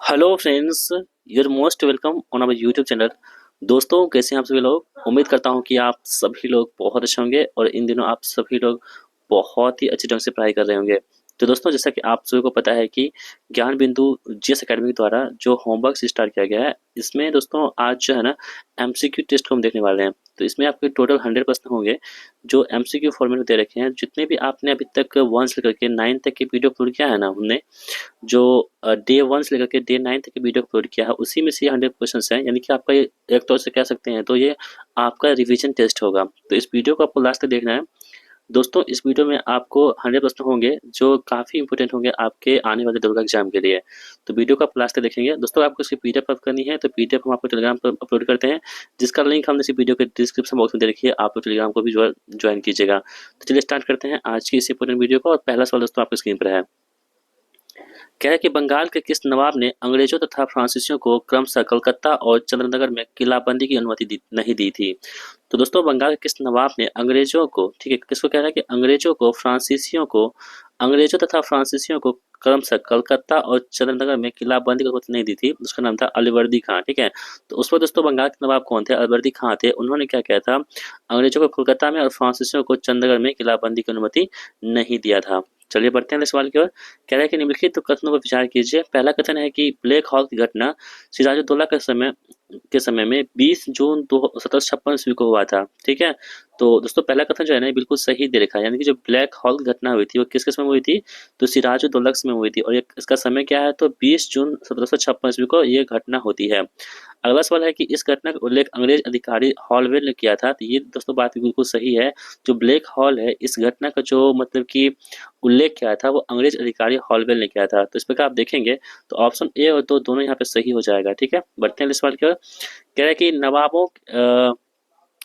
Hello friends, you're most welcome on our YouTube channel. दोस्तों, कैसे हैं आप सभी लोग? उम्मीद करता हूं कि आप सभी लोग बहुत अच्छे होंगे और इन दिनों आप सभी लोग बहुत ही अच्छे ढंग से पढ़ाई कर रहे होंगे। तो दोस्तों, जैसा कि आप सभी को पता है कि ज्ञान बिंदु जीएस एकेडमी द्वारा जो होमवर्क स्टार्ट किया गया है, इसमें दोस्तों आज जो है ना एमसीक्यू टेस्ट को हम देखने वाले हैं। तो इसमें आपके टोटल 100 प्रश्न होंगे जो एमसीक्यू फॉर्मेट में दे रखे हैं। जितने भी आपने अभी तक 1 से लेकर के 9 तक की वीडियो अपलोड किया है ना, हमने जो डे 1 से लेकर के डे 9 तक की वीडियो अपलोड किया है, उसी में से 100 क्वेश्चंस हैं। यानी कि आपका ये एक तौर से कह सकते हैं तो ये आपका रिवीजन टेस्ट होगा। तो इस वीडियो को आपको लास्ट तक देखना है। दोस्तों, इस वीडियो में आपको 100 प्रश्न होंगे जो काफ़ी इंपॉर्टेंट होंगे आपके आने वाले दुर्गा एग्जाम के लिए। तो वीडियो को आप लास्ट तक देखेंगे। दोस्तों, आपको इसकी पीडीएफ प्राप्त करनी है तो पीडीएफ हम आपको टेलीग्राम पर अपलोड करते हैं, जिसका लिंक हमने इसी वीडियो के डिस्क्रिप्शन बॉक्स में दे रखी है। आप टेलीग्राम को भी ज्वाइन कीजिएगा। तो चलिए स्टार्ट करते हैं आज की इस इंपॉर्टेंट वीडियो को। और पहला सवाल दोस्तों आपकी स्क्रीन पर है। क्या है कि बंगाल के किस नवाब ने अंग्रेजों तथा फ्रांसीसियों को क्रमशः कलकत्ता और चंद्रनगर में किलाबंदी की अनुमति नहीं दी थी? तो दोस्तों, बंगाल के किस नवाब ने अंग्रेजों को, ठीक है, किसको कह रहा है कि अंग्रेजों को फ्रांसीसियों को, अंग्रेजों तथा फ्रांसीसियों को क्रमशः कलकत्ता और चंद्रनगर में किलाबंदी की अनुमति नहीं दी थी? उसका नाम था अलीवर्दी खां। ठीक है, तो उस पर दोस्तों बंगाल के नवाब कौन थे? अलीवर्दी खां थे। उन्होंने क्या किया था? अंग्रेजों को कोलकाता में और फ्रांसीसियों को चंडीगढ़ में किलाबंदी की अनुमति नहीं दिया था। चलिए बढ़ते हैं अगले सवाल की ओर। कह रहा है कि निम्नलिखित तो कथनों पर विचार कीजिए। पहला कथन है कि ब्लैक हॉक की घटना सिराजुद्दौला के समय में 20 जून 1756 ईस्वी को हुआ था। ठीक है, तो दोस्तों पहला कथन जो है ना बिल्कुल सही दे रखा है। यानी कि जो ब्लैक हॉक घटना हुई थी वो किसके समय हुई थी? तो सिराजुद्दौला के समय हुई थी। और ये इसका समय क्या है? तो 20 जून 1756 ईस्वी को ये घटना होती है। अगला सवाल है कि इस घटना का उल्लेख अंग्रेज अधिकारी हॉलवेल ने किया था। तो ये दोस्तों बात बिल्कुल सही है। जो ब्लैक हॉल है, इस घटना का जो मतलब कि उल्लेख किया था वो अंग्रेज अधिकारी हॉलवेल ने किया था। तो इस प्रकार आप देखेंगे तो ऑप्शन ए और दो दोनों यहाँ पे सही हो जाएगा। ठीक है, बढ़ते हैं अगले सवाल की ओर। कह रहा है कि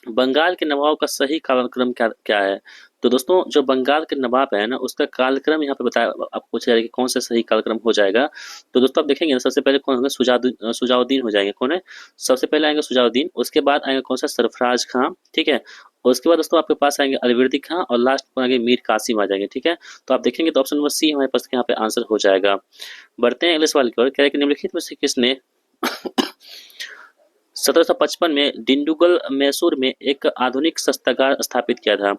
बंगाल के नवाब का सही कालक्रम क्या क्या है? तो दोस्तों, जो बंगाल के नवाब है ना उसका कालक्रम यहाँ पे बताया, आपको पूछा जाएगा कि कौन सा सही कालक्रम हो जाएगा। तो दोस्तों आप देखेंगे ना, सबसे पहले कौन होंगे? सुजाउद्दीन हो जाएंगे। कौन है? सबसे पहले आएंगे सुजाउद्दीन, उसके बाद आएंगे कौन सा? सरफराज खां। ठीक है, और उसके बाद दोस्तों आपके पास आएंगे अलीवर्दी खां और लास्ट में आएंगे मीर कासिम आ जाएंगे। ठीक है, तो आप देखेंगे तो ऑप्शन नंबर सी हमारे पास यहाँ पे आंसर हो जाएगा। बढ़ते हैं अगले सवाल की ओर। क्या है कि निम्नलिखित में से किसने 1755 में डिंडुगल मैसूर में एक आधुनिक शस्त्रागार स्थापित किया था?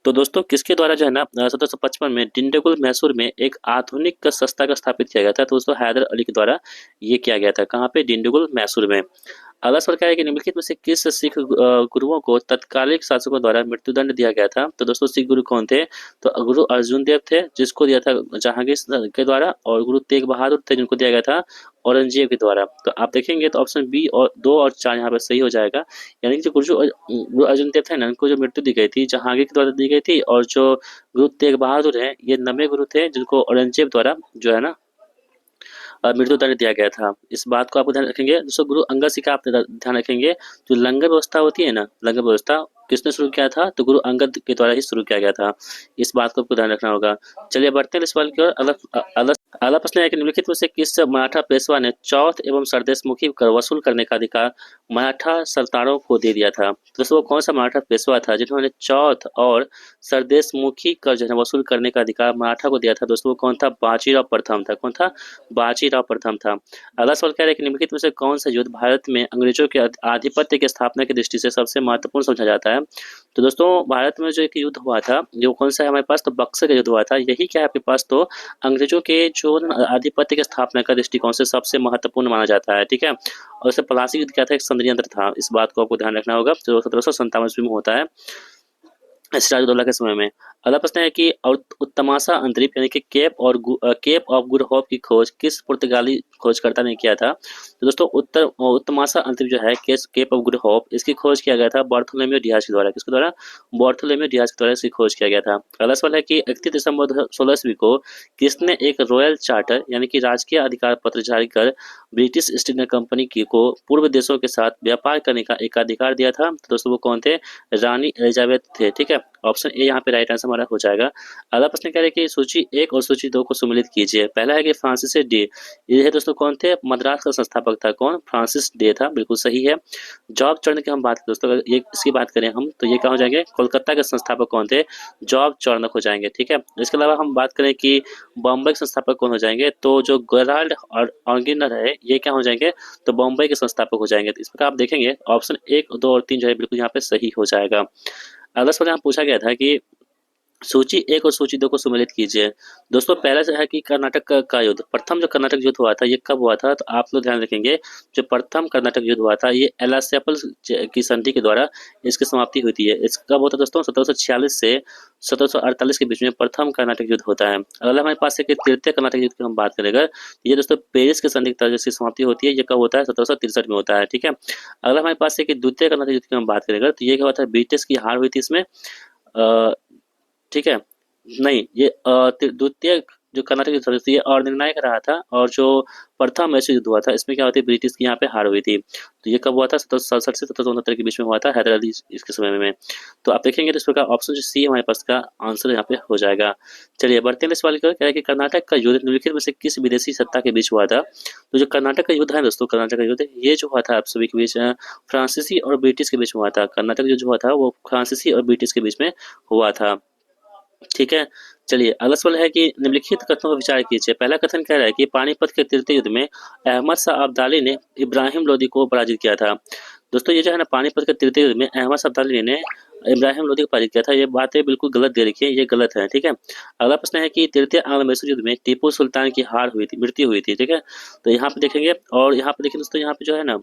तो दोस्तों किसके द्वारा जो है ना 1755 में डिंडुगल मैसूर में एक आधुनिक शस्त्रागार स्थापित किया गया था? तो दोस्तों हैदर अली के द्वारा ये किया गया था। कहाँ पे? डिंडुगल मैसूर में। अगला सवाल क्या है कि निम्नलिखित में से किस सिख गुरुओं को तत्कालिक शासकों द्वारा मृत्युदंड दिया गया था? तो दोस्तों सिख गुरु कौन थे? तो गुरु अर्जुन देव थे, जिसको दिया था जहांगीर के द्वारा, और गुरु तेग बहादुर थे, जिनको दिया गया था औरंगजेब के द्वारा। तो आप देखेंगे तो ऑप्शन बी और 2 और 4 यहाँ पर सही हो जाएगा। यानी कि जो गुरु अर्जुन देव थे ना, उनको जो मृत्यु दी गई थी जहांगीर के द्वारा दी गई थी, और जो गुरु तेग बहादुर है ये नवे गुरु थे जिनको औरंगजेब द्वारा जो है ना मृत्युदंड दिया गया था। इस बात को आप ध्यान रखेंगे। दोस्तों गुरु अंगद सिंह का आप ध्यान रखेंगे। जो लंगर व्यवस्था होती है ना, लंगर व्यवस्था किसने शुरू किया था? तो गुरु अंगद के द्वारा ही शुरू किया गया था। इस बात को आपको ध्यान रखना होगा। चलिए बढ़ते हैं इस सवाल की ओर। अगला प्रश्न है कि निम्नलिखित में से किस मराठा पेशवा ने चौथ एवं सरदेशमुखी कर वसूल करने का अधिकार मराठा सरदारों को दे दिया था? तो दोस्तों वो कौन सा मराठा पेशवा था जिन्होंने चौथ और सरदेशमुखी कर जो है वसूल करने का अधिकार मराठा को दिया था? दोस्तों वो कौन था? बाजीराव प्रथम था। कौन था? बाजीराव प्रथम था। अगला सवाल क्या है कि निम्नलिखित में से कौन सा युद्ध भारत में अंग्रेजों के आधिपत्य की स्थापना की दृष्टि से सबसे महत्वपूर्ण समझा जाता है? तो दोस्तों भारत में जो एक युद्ध हुआ था, जो कौन सा है हमारे पास? तो बक्सर का युद्ध हुआ था। यही क्या है आपके पास? तो अंग्रेजों के जो आधिपत्य की स्थापना का दृष्टिकोण से सबसे महत्वपूर्ण माना जाता है। ठीक है, और इससे प्लासी युद्ध क्या था? एक षड्यंत्र था। इस बात को आपको ध्यान रखना होगा। जो 1757 ईस्वी में होता है सिराजुद्दौला के समय में। अगला प्रश्न है कि उत्तमाशा अंतरिप यानी कि केप ऑफ गुड होप की खोज किस पुर्तगाली खोजकर्ता ने किया था? तो दोस्तों उत्तमाशा अंतरिप जो है केप ऑफ गुड होप, इसकी खोज किया गया था बार्थोलोमेव डियाज के द्वारा। किसके द्वारा? बार्थोलोमेव डियाज के द्वारा इसकी खोज किया गया था। अगला सवाल है कि 31 दिसंबर 2016 ईस्वी को किसने एक रॉयल चार्टर यानी कि राजकीय अधिकार पत्र जारी कर ब्रिटिश ईस्ट इंडिया कंपनी को पूर्व देशों के साथ व्यापार करने का एक अधिकार दिया था? तो दोस्तों वो कौन थे? रानी एलिजाबेथ थे। ठीक है, ऑप्शन ए यहाँ पे राइट आंसर हमारा हो जाएगा। अगला प्रश्न कह रहे हैं कि सूची 1 और सूची 2 को सम्मिलित कीजिए। पहला है कि फ्रांसिस डे, ये है दोस्तों कौन थे? मद्रास का संस्थापक था। कौन? फ्रांसिस डे था, बिल्कुल सही है। जॉब चार्नक की हम बात करें दोस्तों, अगर ये इसकी बात करें हम, तो ये क्या हो जाएंगे? कोलकाता के संस्थापक कौन थे? जॉब चार्नक हो जाएंगे, ठीक है। इसके अलावा हम बात करें कि बॉम्बे के संस्थापक कौन हो जाएंगे, तो जो गेराल्ड और ऑर्गिनर है, ये क्या हो जाएंगे? तो बॉम्बे के संस्थापक हो जाएंगे। तो इस प्रकार आप देखेंगे ऑप्शन 1, 2 और 3 जो है बिल्कुल यहाँ पे सही हो जाएगा। अगला सवाल यहाँ पूछा गया था कि सूची 1 और सूची 2 को सम्मिलित कीजिए। दोस्तों पहला जो है कि कर्नाटक का युद्ध, प्रथम जो कर्नाटक युद्ध हुआ था ये कब हुआ था? तो आप लोग ध्यान रखेंगे, जो प्रथम कर्नाटक युद्ध हुआ था ये एलासेपल की संधि के द्वारा इसकी समाप्ति हुई थी। इस कब होता है दोस्तों? 1746 से 1748 के बीच में प्रथम कर्नाटक युद्ध होता है। अगला हमारे पास है कि तृतीय कर्नाटक युद्ध की हम बात करेंगे, ये दोस्तों पेरिस के संधि की इसकी समाप्ति होती है। ये कब होता है? 1763 में होता है, ठीक है। अगला हमारे पास है कि द्वितीय कर्नाटक युद्ध की हम बात करेंगे, तो ये क्या होता है? ब्रिटिश की हार हुई थी इसमें, ठीक है। नहीं, ये द्वितीय जो कर्नाटक युद्ध थी ये अनिर्णायक रहा था, और जो प्रथम वैश्व युद्ध हुआ था इसमें क्या होती है? ब्रिटिश की यहाँ पे हार हुई थी। तो ये कब हुआ था? 1767 से 1769 के बीच में हुआ था, हैदर अली इसके समय में। तो आप देखेंगे तो इस प्रकार ऑप्शन जो सी हमारे पास का आंसर यहाँ पे हो जाएगा। चलिए बढ़ते हैं सवाल की ओर। क्या है कि कर्नाटक का युद्ध निम्नलिखित में से किस विदेशी सत्ता के बीच हुआ था? तो जो कर्नाटक का युद्ध है दोस्तों, कर्नाटक का युद्ध ये जो हुआ था आप सभी के बीच फ्रांसीसी और ब्रिटिश के बीच में हुआ था। कर्नाटक युद्ध जो हुआ था वो फ्रांसीसी और ब्रिटिश के बीच में हुआ था, ठीक है। चलिए अगला सवाल है कि निम्नलिखित कथनों पर विचार कीजिए। पहला कथन कह रहा है कि पानीपत के तृतीय युद्ध में अहमद शाह अब्दाली ने इब्राहिम लोदी को पराजित किया था। दोस्तों ये जो है ना, पानीपत के तृतीय युद्ध में अहमद शाह अब्दाली ने इब्राहिम लोदी को पराजित किया था, ये बातें बिल्कुल गलत दे रखी है, ये गलत है, ठीक है। अगला प्रश्न है कि तृतीय आंग्ल मैसूर युद्ध में टीपू सुल्तान की हार हुई थी, मृत्यु हुई थी, ठीक है। तो यहाँ पे देखेंगे, और यहाँ पे देखिए दोस्तों, यहाँ पे जो है ना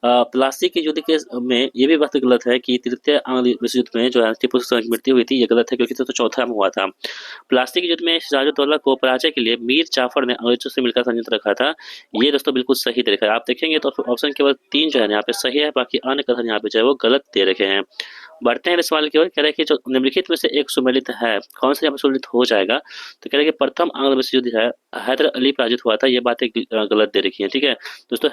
प्लासी के युद्ध के में ये भी बात गलत है कि तृतीय आंग्ल मैसूर युद्ध में जो है टीपू सुल्तान की मृत्यु हुई थी, ये गलत है, क्योंकि तो चौथा में हुआ था। प्लासी के युद्ध में सिराजुद्दौला को पराजय के लिए मीर जाफर ने अंग्रेजों से मिलकर षड्यंत्र रखा था, ये दोस्तों बिल्कुल सही दे रखा है। आप देखेंगे तो ऑप्शन केवल 3 जो है यहाँ पे सही है, बाकी अन्य कथन यहाँ पे जो है वो गलत दे रखे हैं। बढ़ते हैं इस सवाल की ओर। कह रहे हैं कि जो निम्नलिखित में से एक सुमेलित है, कौन सा यहाँ पे सुमेलित हो जाएगा? तो कह रहे हैं कि प्रथम आंग्ल मैसूर युद्ध है हैदर अली पराजित हुआ था, ये बातें गलत दे रखी है, ठीक है। दोस्तों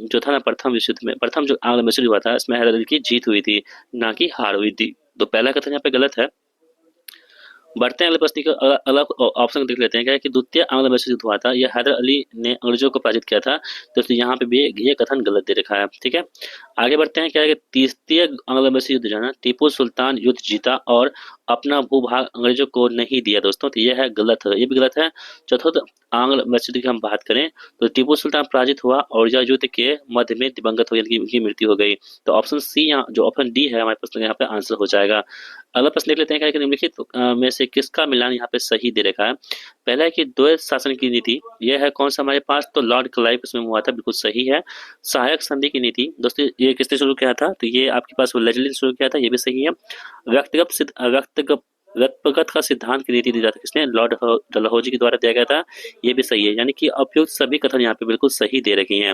जो था ना प्रथम विश्व युद्ध में, प्रथम जो आंग्ल मैसूर हुआ था इसमें हैदर अली की जीत हुई थी, ना कि हार हुई थी। तो पहला कथन यहाँ पे गलत है। बढ़ते हैं अगले प्रश्न के अलग ऑप्शन देख लेते हैं। क्या है कि द्वितीय आंग्ल मैसूर युद्ध हुआ था, यह हैदर अली ने अंग्रेजों को पराजित किया था, तो यहाँ पे भी ये कथन गलत दे रखा है, ठीक है। आगे बढ़ते हैं। क्या है कि तृतीय आंग्ल मैसूर युद्ध जो है ना, टीपू सुल्तान युद्ध जीता और अपना भूभाग अंग्रेजों को नहीं दिया दोस्तों, तो यह है गलत है, ये भी गलत है। चतुर्थ आंग्ल मैसूर युद्ध की हम बात करें तो टीपू सुल्तान पराजित हुआ और यह युद्ध के मध्य में दिवंगत हो गया, उनकी मृत्यु हो गई। तो ऑप्शन सी यहाँ, जो ऑप्शन डी है हमारे प्रश्न यहाँ पे आंसर हो जाएगा। अगला प्रश्न देख लेते हैं। क्या है कि निम्नलिखित में से किसका मिलान यहाँ पे सही दे रखा है? पहला है कि द्वैत शासन की नीति, यह है कौन सा हमारे पास? तो लॉर्ड क्लाइव इसमें हुआ था, बिल्कुल सही है। सहायक संधि की नीति दोस्तों, ये किसने शुरू किया था? तो ये आपके पास लेजली ने शुरू किया था, ये भी सही है। व्यक्तिगत का सिद्धांत की नीति दी जाती है, किसने? लॉर्ड डलहौजी के द्वारा दिया गया था, ये भी सही है। यानी कि उपयुक्त सभी कथन यहाँ पे बिल्कुल सही दे रखी हैं।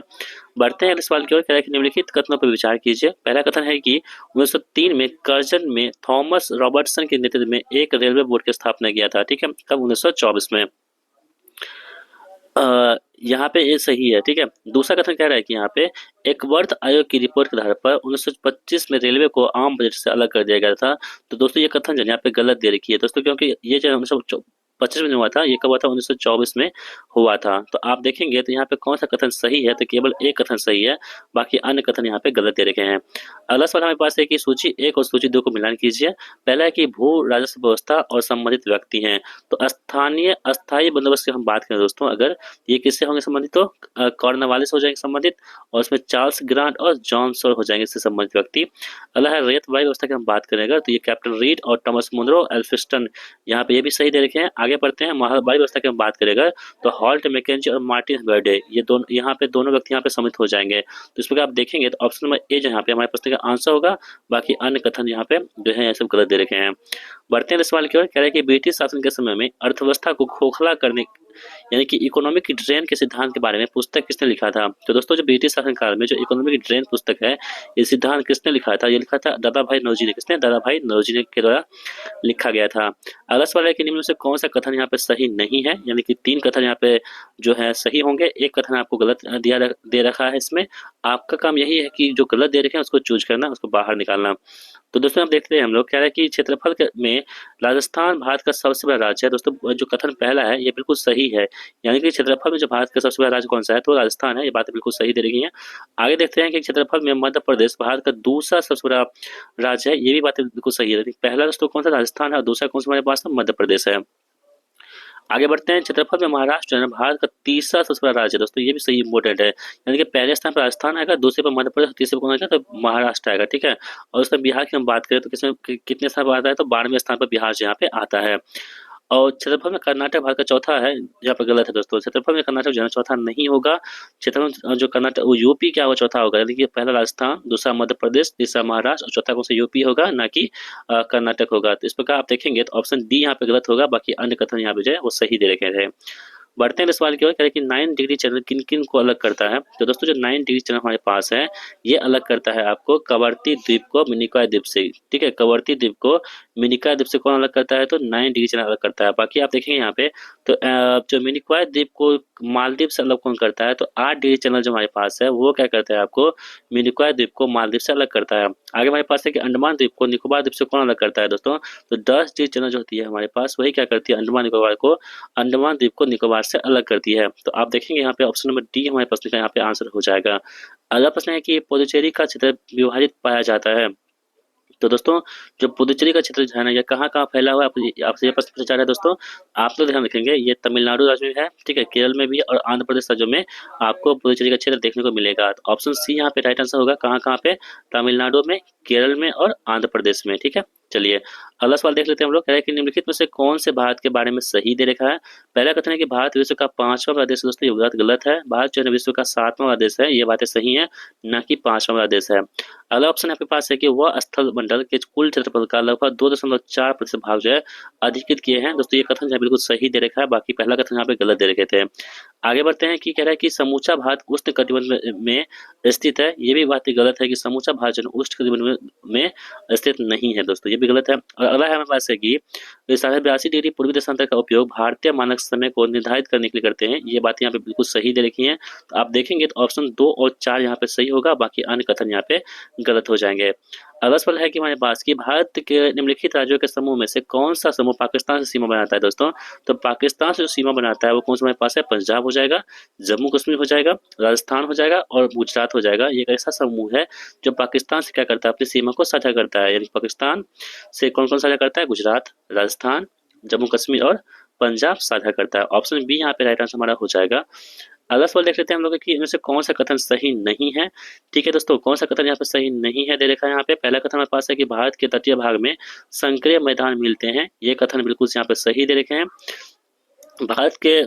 बढ़ते हैं अगले सवाल की ओर। कह रहा है कि निम्नलिखित कथनों पर विचार कीजिए। पहला कथन है कि 1903 में कर्जन में थॉमस रॉबर्टसन के नेतृत्व में एक रेलवे बोर्ड की स्थापना किया था, ठीक है। कब? 1924 में। यहाँ पे ये सही है, ठीक है। दूसरा कथन कह रहा है कि यहाँ पे एक वर्थ आयोग की रिपोर्ट के आधार पर 1925 में रेलवे को आम बजट से अलग कर दिया गया था। तो दोस्तों ये कथन जो है यहाँ पे गलत दे रखी है दोस्तों, क्योंकि ये जो 1925 में हुआ था, ये कब हुआ था? 1924 में हुआ था। तो आप देखेंगे तो यहाँ पे कौन सा कथन सही है? तो केवल एक कथन सही है, बाकी अन्य कथन यहाँ पे गलत दे रखे हैं। अगला सवाल हमारे पास है कि सूची 1 और सूची 2 को मिलान कीजिए। पहला है कि भू राजस्व व्यवस्था और संबंधित व्यक्ति हैं। तो स्थानीय अस्थायी बंदोबस्त की हम बात करें दोस्तों, अगर ये किससे होंगे संबंधित? तो कॉर्नवालिस हो जाएंगे संबंधित, और उसमें चार्ल्स ग्रांट और जॉन सोर हो जाएंगे इससे संबंधित व्यक्ति। अगला है रेतवाई व्यवस्था की हम बात करेंगे, तो ये कैप्टन रीड और थॉमस मुनरो एल्फिस्टन, यहाँ पे ये भी सही दे रखे हैं। आगे बढ़ते हैं। महावारी व्यवस्था की हम बात करेंगे तो हॉल्ट मैकेंजी और मार्टिन बर्डे, ये दोनों यहाँ पे दोनों व्यक्ति यहाँ पे सम्मिलित हो जाएंगे। तो इस प्रकार आप देखेंगे तो ऑप्शन नंबर ए जो यहाँ पे हमारे प्रश्न का आंसर होगा, बाकी अन्य कथन यहाँ पे जो है सब गलत दे रखे हैं। बढ़ते हैं सवाल की ओर। कह रहे हैं कि ब्रिटिश शासन के समय में अर्थव्यवस्था को खोखला करने यानी कि इकोनॉमिक ड्रेन के सिद्धांत के बारे में पुस्तक किसने लिखा था? तो दोस्तों जो ब्रिटिश शासन काल में जो इकोनॉमिक ड्रेन पुस्तक है, ये सिद्धांत किसने लिखा था? ये लिखा था दादा भाई नौरोजी ने। किसने? दादा भाई नौरोजी ने के द्वारा लिखा गया था। अगला सवाल है कि निम्न में से कौन सा कथन यहाँ पे सही नहीं है? यानी कि 3 कथन यहाँ पे जो है सही होंगे, एक कथन आपको गलत दे रखा है। इसमें आपका काम यही है कि जो गलत दे रखे हैं उसको चूज करना, उसको बाहर निकालना। तो दोस्तों आप देखते हैं हम लोग कह रहे हैं कि क्षेत्रफल में राजस्थान भारत का सबसे बड़ा राज्य है। दोस्तों जो कथन पहला है ये बिल्कुल सही है, यानी कि क्षेत्रफल में जो भारत का सबसे बड़ा राज्य कौन सा है, तो राजस्थान है। ये बातें बिल्कुल सही दे रही हैं। आगे देखते हैं कि क्षेत्रफल में मध्य प्रदेश भारत का दूसरा सबसे बड़ा राज्य है। ये भी बातें बिल्कुल सही है, लेकिन पहला दोस्तों कौन सा, राजस्थान है, और दूसरा कौन सा हमारे पास मध्य प्रदेश है। आगे बढ़ते हैं, क्षेत्रफल में महाराष्ट्र है ना भारत का तीसरा सबसे बड़ा राज्य है। दोस्तों ये भी सही इंपॉर्टेंट है, यानी कि पहले स्थान पर राजस्थान आएगा, दूसरे पर मध्य प्रदेश, तीसरे पर कौन आएगा, तो महाराष्ट्र आएगा। ठीक है, और उसमें बिहार की हम बात करें तो किसमें कितने स्थान पर आता है, तो 12वें स्थान पर बिहार यहाँ पे आता है। और क्षेत्रफल में कर्नाटक भारत का चौथा है, यहाँ पर गलत है दोस्तों। क्षेत्रफल में कर्नाटक जो है चौथा नहीं होगा। क्षेत्रफल में जो कर्नाटक, वो यूपी क्या होगा, चौथा होगा। यानी कि पहला राजस्थान, दूसरा मध्य प्रदेश, तीसरा महाराष्ट्र और चौथा कौन सा, यूपी होगा, ना कि कर्नाटक होगा। तो इस प्रकार आप देखेंगे तो ऑप्शन डी यहाँ पे गलत होगा, बाकी अन्य कथन यहाँ पे जो है वो सही दे रखे थे। बढ़ते हैं इस सवाल की ओर, कह रहे हैं कि 9 डिग्री चैनल किन किन को अलग करता है। तो दोस्तों जो 9 डिग्री चैनल हमारे पास है, ये अलग करता है आपको कवरती द्वीप को मिनिकॉय द्वीप से। ठीक है, कवरती द्वीप को मिनिकॉय द्वीप से कौन अलग करता है, तो 9 डिग्री चैनल अलग करता है। बाकी आप देखेंगे यहाँ पे तो जो मिनिकॉय द्वीप को मालदीव से अलग कौन करता है, तो 8 डिग्री चैनल जो हमारे पास है वो क्या करता है, आपको मिनिकॉय द्वीप को मालदीव से अलग करता है। आगे हमारे पास है कि अंडमान द्वीप को निकोबार द्वीप से कौन अलग करता है दोस्तों, तो 10 डिग्री चैनल जो होती है हमारे पास, वही क्या करती है, अंडमान द्वीप को निकोबार से अलग करती है। तो आप देखेंगे यहाँ पे ऑप्शन नंबर डी हमारे पास लिखा है, यहाँ पे आंसर हो जाएगा। अगला प्रश्न है कि पुदुचेरी का क्षेत्र विभाजित पाया जाता है। तो दोस्तों जो पुदुचेरी का क्षेत्र जो है ना, ये कहाँ कहाँ फैला हुआ है, आपसे ये प्रश्न पूछा जा रहा है दोस्तों। आप लोग ध्यान रखेंगे, ये तमिलनाडु राज्य में है, ठीक है, केरल में भी है, और आंध्र प्रदेश राज्यों में आपको पुदुचेरी का क्षेत्र देखने को मिलेगा। तो ऑप्शन सी यहाँ पे राइट आंसर होगा। कहाँ कहाँ पे, तमिलनाडु में, केरल में और आंध्र प्रदेश में। ठीक है, चलिए अगला सवाल देख लेते हैं हम लोग। कह रहे हैं कि निम्नलिखित में से कौन से भारत के बारे में सही दे रखा है। पहला कथन है कि भारत विश्व का 5वां बड़ा देश है। दोस्तों ये बात गलत है। भारत जो है विश्व का 7वां बड़ा देश है, ये बातें सही है, न कि 5वां बड़ा देश है। अगला ऑप्शन आपके पास है कि वह स्थल मंडल के कुल क्षेत्रफल का लगभग 2.4% भाग जो है अधिकृत किए हैं। दोस्तों ये कथन जो है बिल्कुल सही दे रखा है, बाकी पहला कथन यहाँ पे गलत दे रखे थे। आगे बढ़ते हैं कि कह रहा है कि समूचा भारत उष्ण कटिबंध में स्थित है। ये भी बात गलत है कि समूचा भारत जो उष्ण कटिबंध में स्थित नहीं है। दोस्तों ये भी गलत है। और अगला है हमारे पास है कि 82.5 डिग्री पूर्वी देशांतर का उपयोग भारतीय मानक समय को निर्धारित करने के लिए करते हैं। ये बात यहाँ पे बिल्कुल सही दे रखी है। तो आप देखेंगे तो ऑप्शन 2 और 4 यहाँ पे सही होगा, बाकी अन्य कथन यहाँ पे गलत हो जाएंगे। अगला सवाल है कि हमारे पास कि भारत के निम्नलिखित राज्यों के समूह में से कौन सा समूह पाकिस्तान से सीमा बनाता है। दोस्तों तो पाकिस्तान से जो सीमा बनाता है वो कौन सा हमारे पास है, पंजाब हो जाएगा, जम्मू कश्मीर हो जाएगा, राजस्थान हो जाएगा और गुजरात हो जाएगा। ये एक ऐसा समूह है जो पाकिस्तान से क्या करता है, अपनी सीमा को साझा करता है। यानी पाकिस्तान से कौन कौन साझा करता है, गुजरात, राजस्थान, जम्मू कश्मीर और पंजाब साझा करता है। ऑप्शन बी यहाँ पे राइट आंसर हमारा हो जाएगा। अगला सवाल देख लेते हैं हम लोग कि इनमें से कौन सा कथन सही नहीं है। ठीक है दोस्तों, कौन सा कथन यहाँ पे सही नहीं है दे रखा है। यहाँ पे पहला कथन हमारे पास है कि भारत के तटीय भाग में संकरीय मैदान मिलते हैं। ये कथन बिल्कुल यहाँ पे सही दे रखे हैं। भारत के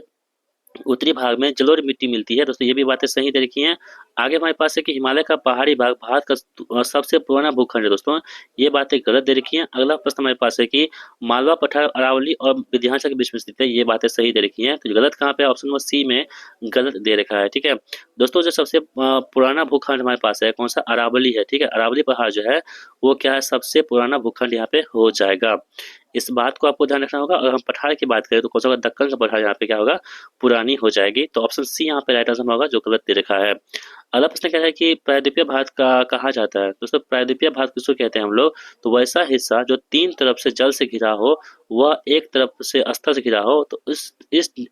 उत्तरी भाग में जलोढ़ मिट्टी मिलती है। दोस्तों ये भी बातें सही दे रखी हैं। आगे हमारे पास है कि हिमालय का पहाड़ी भाग भारत का सबसे पुराना भूखंड है। दोस्तों ये बातें गलत दे रखी हैं। अगला प्रश्न हमारे पास है कि मालवा, पठार, अरावली और विंध्याचल के बीच में स्थित है। ये बातें सही दे रखी हैं। तो गलत कहाँ पे, ऑप्शन नंबर सी में गलत दे रखा है। ठीक है दोस्तों, जो सबसे पुराना भूखंड हमारे पास है कौन सा, अरावली है। ठीक है, अरावली पहाड़ जो है वो क्या है, सबसे पुराना भूखंड यहाँ पे हो जाएगा। इस बात को आपको ध्यान रखना होगा। अगर हम पठार की बात करें तो कौन सा होगा, दक्कन का पठार यहाँ पे क्या होगा, पुरानी हो जाएगी। तो ऑप्शन सी यहाँ पे राइट आंसर होगा, जो गलत दे रखा है। अगला प्रश्न क्या है कि प्रायद्वीपीय भारत का कहा जाता है। दोस्तों प्रायद्वीपीय भारत किसको कहते हैं हम लोग, तो वैसा हिस्सा जो 3 तरफ से जल से घिरा हो, वह एक तरफ से स्थल से घिरा हो, तो इस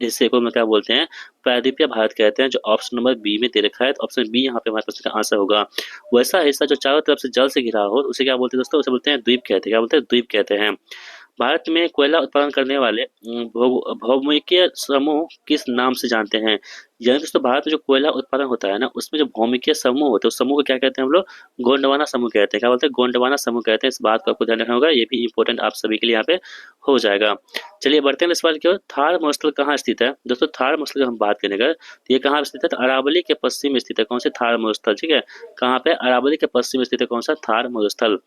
हिस्से को मैं क्या बोलते हैं, प्रायद्वीपीय भारत कहते हैं, जो ऑप्शन नंबर बी में दे रखा है। तो ऑप्शन बी यहाँ पे हमारे प्रश्न का आंसर होगा। वैसा हिस्सा जो चारों तरफ से जल से घिरा हो उसे क्या बोलते हैं दोस्तों, उसे बोलते हैं द्वीप कहते हैं। क्या बोलते हैं, द्वीप कहते हैं। भारत में कोयला उत्पादन करने वाले भौगोलिकीय समूह किस नाम से जानते हैं। यानी दोस्तों भारत में जो कोयला उत्पादन होता है ना, उसमें जो भौमिकीय समूह होते हैं उस समूह को क्या कहते हैं हम लोग, गोंडवाना समूह कहते हैं। क्या बोलते हैं, गोंडवाना समूह कहते हैं। इस बात को आपको ध्यान रखना होगा, ये भी इंपॉर्टेंट आप सभी के लिए यहाँ पे हो जाएगा। चलिए बढ़ते हैं इस सवाल की ओर। थार मरुस्थल कहाँ स्थित है। दोस्तों थार मरुस्थल की हम बात करें अगर, तो ये कहाँ स्थित है, तो अरावली के पश्चिम में स्थित है। कौन से, थार मरुस्थल। ठीक है, कहाँ पे, अरावली के पश्चिम में स्थित है कौन सा, थार मरुस्थल।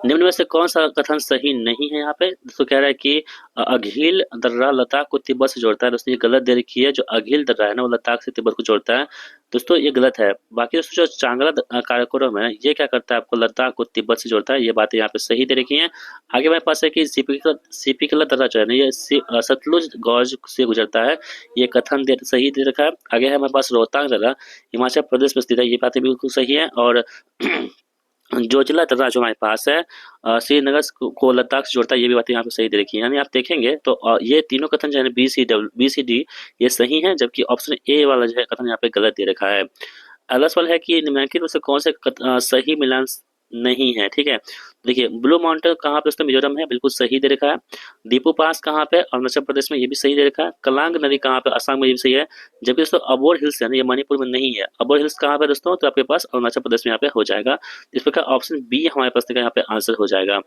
निम्न में से कौन सा कथन सही नहीं है यहाँ पे? दोस्तों कह रहा है कि अघिल दर्रा लद्दाख को तिब्बत से जोड़ता है। दोस्तों ये गलत दे रखी है। जो अघिल दर्रा है ना वो लद्दाख से तिब्बत को जोड़ता है। दोस्तों ये गलत है। बाकी दोस्तों जो चांगला काराकोरम है ये क्या करता है, आपको लद्दाख को तिब्बत से जोड़ता है। ये बातें यहाँ पे सही दे रखी हैं। आगे हमारे पास है कि सिपिकला दर्रा जो है ना ये सतलुज गौज से गुजरता है। ये कथन सही दे रखा है। आगे है हमारे पास रोहतांग दर्रा हिमाचल प्रदेश में स्थित है। ये बातें बिल्कुल सही है। और जोजिला दर्रा जो हमारे पास है श्रीनगर को लद्दाख से जोड़ता है। ये भी बातें यहाँ पे सही दे रखी है। यानी आप देखेंगे तो ये तीनों कथन जो है बी सी डी ये सही है, जबकि ऑप्शन ए वाला जो है कथन यहाँ पे गलत दे रखा है। अगला सवाल है कि निम्नलिखित में से कौन से सही मिलान नहीं है। ठीक है, देखिए ब्लू माउंटेन कहाँ पे, दोस्तों मिजोरम है, बिल्कुल सही दे रखा है। दीपू पास कहाँ पे, अरुणाचल प्रदेश में, ये भी सही दे रखा है। कलांग नदी कहाँ पे, असम में, ये भी सही है। जबकि दोस्तों अबोर हिल्स है ना ये मणिपुर में नहीं है। अबोर हिल्स कहाँ पे दोस्तों, तो आपके पास अरुणाचल प्रदेश में यहाँ पे हो जाएगा। इस प्रकार ऑप्शन बी हमारे पास यहाँ पे आंसर हो जाएगा।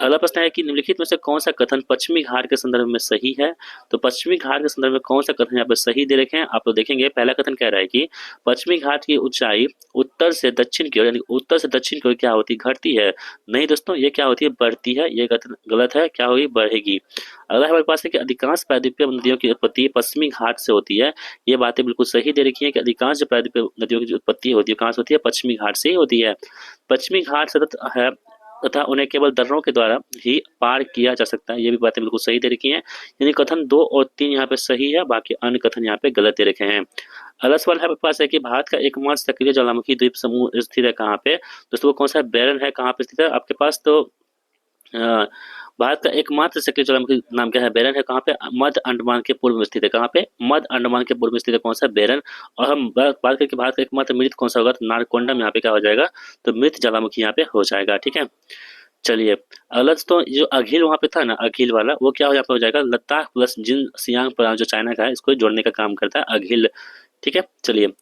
अगला प्रश्न है कि निम्नलिखित में से कौन सा कथन पश्चिमी घाट के संदर्भ में सही है। तो पश्चिमी घाट के संदर्भ में कौन सा कथन यहाँ पे सही दे रखे हैं आप लोग देखेंगे। पहला कथन कह रहा है कि पश्चिमी घाट की ऊंचाई उत्तर से दक्षिण की ओर, यानी उत्तर से दक्षिण की ओर क्या होती है, घटती है। नहीं दोस्तों ये क्या होती है, बढ़ती है। ये कथन गलत है। क्या होगी, बढ़ेगी। अगला हमारे पास है कि अधिकांश प्रायद्वीपीय नदियों की उत्पत्ति पश्चिमी घाट से होती है। ये बातें बिल्कुल सही दे रखी है कि अधिकांश जो प्रायद्वीपीय नदियों की जो उत्पत्ति होती है कहाँ से होती है, पश्चिमी घाट से ही होती है। पश्चिमी घाट सतत है तथा उन्हें केवल दर्रों के द्वारा ही पार किया जा सकता है। ये भी बातें बिल्कुल सही दे रखी हैं। यानी कथन 2 और 3 यहाँ पे सही है, बाकी अन्य कथन यहाँ पे गलत दे रखे हैं। अगला सवाल हमारे पास है कि भारत का एकमात्र सक्रिय ज्वालामुखी द्वीप समूह स्थित है कहाँ पे। दोस्तों वो कौन सा बैरन है, कहाँ पे स्थित है आपके पास, तो भारत का एकमात्र सक्रिय ज्वालामुखी नाम क्या है, बेरन है। कहाँ पे, मध्य अंडमान के पूर्व में स्थित है। कहाँ पे, मध्य अंडमान के पूर्व में स्थित है। कौन सा, बेरन। और हम बात करके भारत का एकमात्र मृत कौन सा होगा, तो नारकोंडम यहाँ पे क्या हो जाएगा, तो मृत ज्वालामुखी यहाँ पे हो जाएगा। ठीक है, चलिए अगला तो जो अघिल वहाँ पे था ना, अघिल वाला वो क्या यहाँ पे हो जाएगा, लद्दाख प्लस जिन सियांग पर जो चाइना का है इसको जोड़ने का काम करता है अघिल। ठीक है, चलिए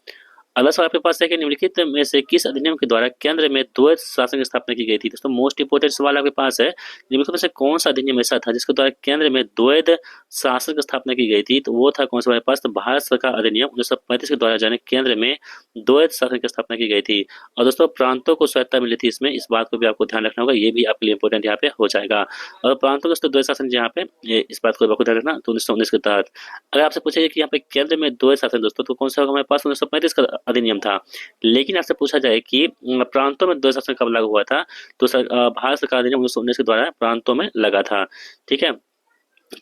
अगला सवाल आपके पास है कि निम्नलिखित में से किस अधिनियम के द्वारा केंद्र में द्वैत शासन की स्थापना की गई थी। दोस्तों मोस्ट इंपोर्टेंट सवाल आपके पास है, निम्नलिखित में से कौन सा अधिनियम ऐसा था जिसके द्वारा केंद्र में द्वैत शासन की स्थापना की गई थी। तो वो था कौन सा हमारे पास, तो भारत सरकार अधिनियम 1935 के द्वारा जाने केंद्र में द्वैत शासन की स्थापना की गई थी। और दोस्तों प्रांतों को स्वायत्ता मिली थी इसमें, इस बात को भी आपको ध्यान रखना होगा। ये भी आपके लिए इंपोर्टेंट यहाँ पे हो जाएगा। और प्रांतों दोस्तों द्वैत शासन यहाँ पे इस बात को आपको ध्यान रखना, तो 1919 के तहत। अगर आपसे पूछे कि यहाँ पे केंद्र में द्वैत शासन दोस्तों, तो कौन सा होगा हमारे पास, 1935 का अधिनियम था। लेकिन आपसे पूछा जाए कि प्रांतों में द्वैत शासन कब लागू हुआ था, तो भारत सरकार अधिनियम 1919 के द्वारा प्रांतों में लगा था। ठीक है,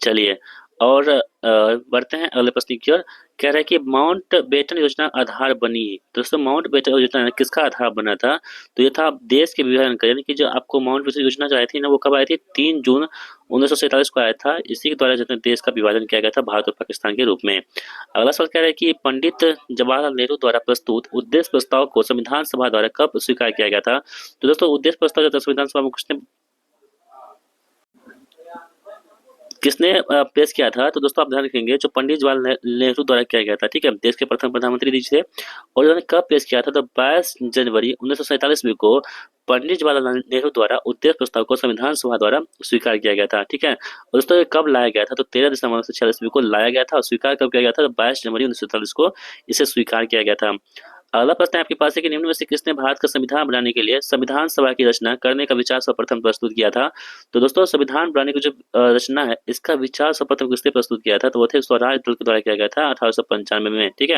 चलिए और बढ़ते हैं अगले प्रश्न की ओर। कह रहा है कि माउंट बेटन योजना आधार बनी। दोस्तों माउंट बेटन योजना किसका आधार बना था, तो ये था देश के विभाजन का। यानी कि जो आपको माउंट बेटन योजना जो आई थी ना वो कब आई थी, 3 जून 1947 को आया था। इसी के द्वारा जो देश का विभाजन किया गया था भारत और पाकिस्तान के रूप में। अगला सवाल कह रहा है कि पंडित जवाहरलाल नेहरू द्वारा प्रस्तुत उद्देश्य प्रस्ताव को संविधान सभा द्वारा कब स्वीकार किया गया था। तो दोस्तों उद्देश्य प्रस्ताव जो था संविधान सभा में किसने पेश किया था, तो दोस्तों आप ध्यान रखेंगे जो पंडित जवाहरलाल नेहरू द्वारा किया गया था। ठीक है, देश के प्रथम प्रधानमंत्री जी थे। और उन्होंने कब पेश किया था, तो 22 जनवरी 1947 को पंडित जवाहरलाल नेहरू द्वारा उद्देश्य प्रस्ताव को संविधान सभा द्वारा स्वीकार किया गया था। ठीक है, और दोस्तों ये कब लाया गया था, तो 13 दिसंबर 1946 को लाया गया था। और स्वीकार कब किया गया था, तो 22 जनवरी 1947 को इसे स्वीकार किया गया था। अगला प्रश्न आपके पास है कि निम्न में से किसने भारत का संविधान बनाने के लिए संविधान सभा की रचना करने का विचार सर्वप्रथम प्रस्तुत किया था। तो दोस्तों संविधान बनाने की जो रचना है इसका विचार सर्वप्रथम किसने प्रस्तुत किया था, तो वो थे स्वराज दल के द्वारा किया गया था 1895 में। ठीक है,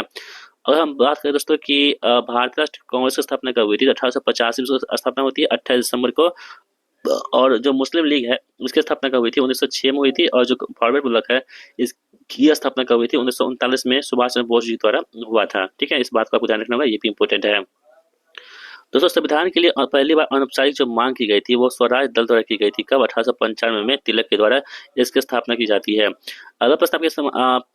अगर हम बात करें दोस्तों कि भारतीय राष्ट्रीय कांग्रेस की स्थापना कब हुई थी, तो 1885 में स्थापना होती है 28 दिसंबर को। और जो मुस्लिम लीग है उसकी स्थापना कब हुई थी, 1906 में हुई थी। और जो फॉरवर्ड ब्लॉक है इसकी स्थापना कब हुई थी, 1939 में सुभाष चंद्र बोस जी द्वारा हुआ था। ठीक है, इस बात को आपको ध्यान रखना होगा, ये भी इंपॉर्टेंट है। दोस्तों संविधान के लिए पहली बार अनौपचारिक जो मांग की गई थी वो स्वराज दल द्वारा की गई थी। कब, 1895 में तिलक के द्वारा इसकी स्थापना की जाती है। अगला प्रश्न आपके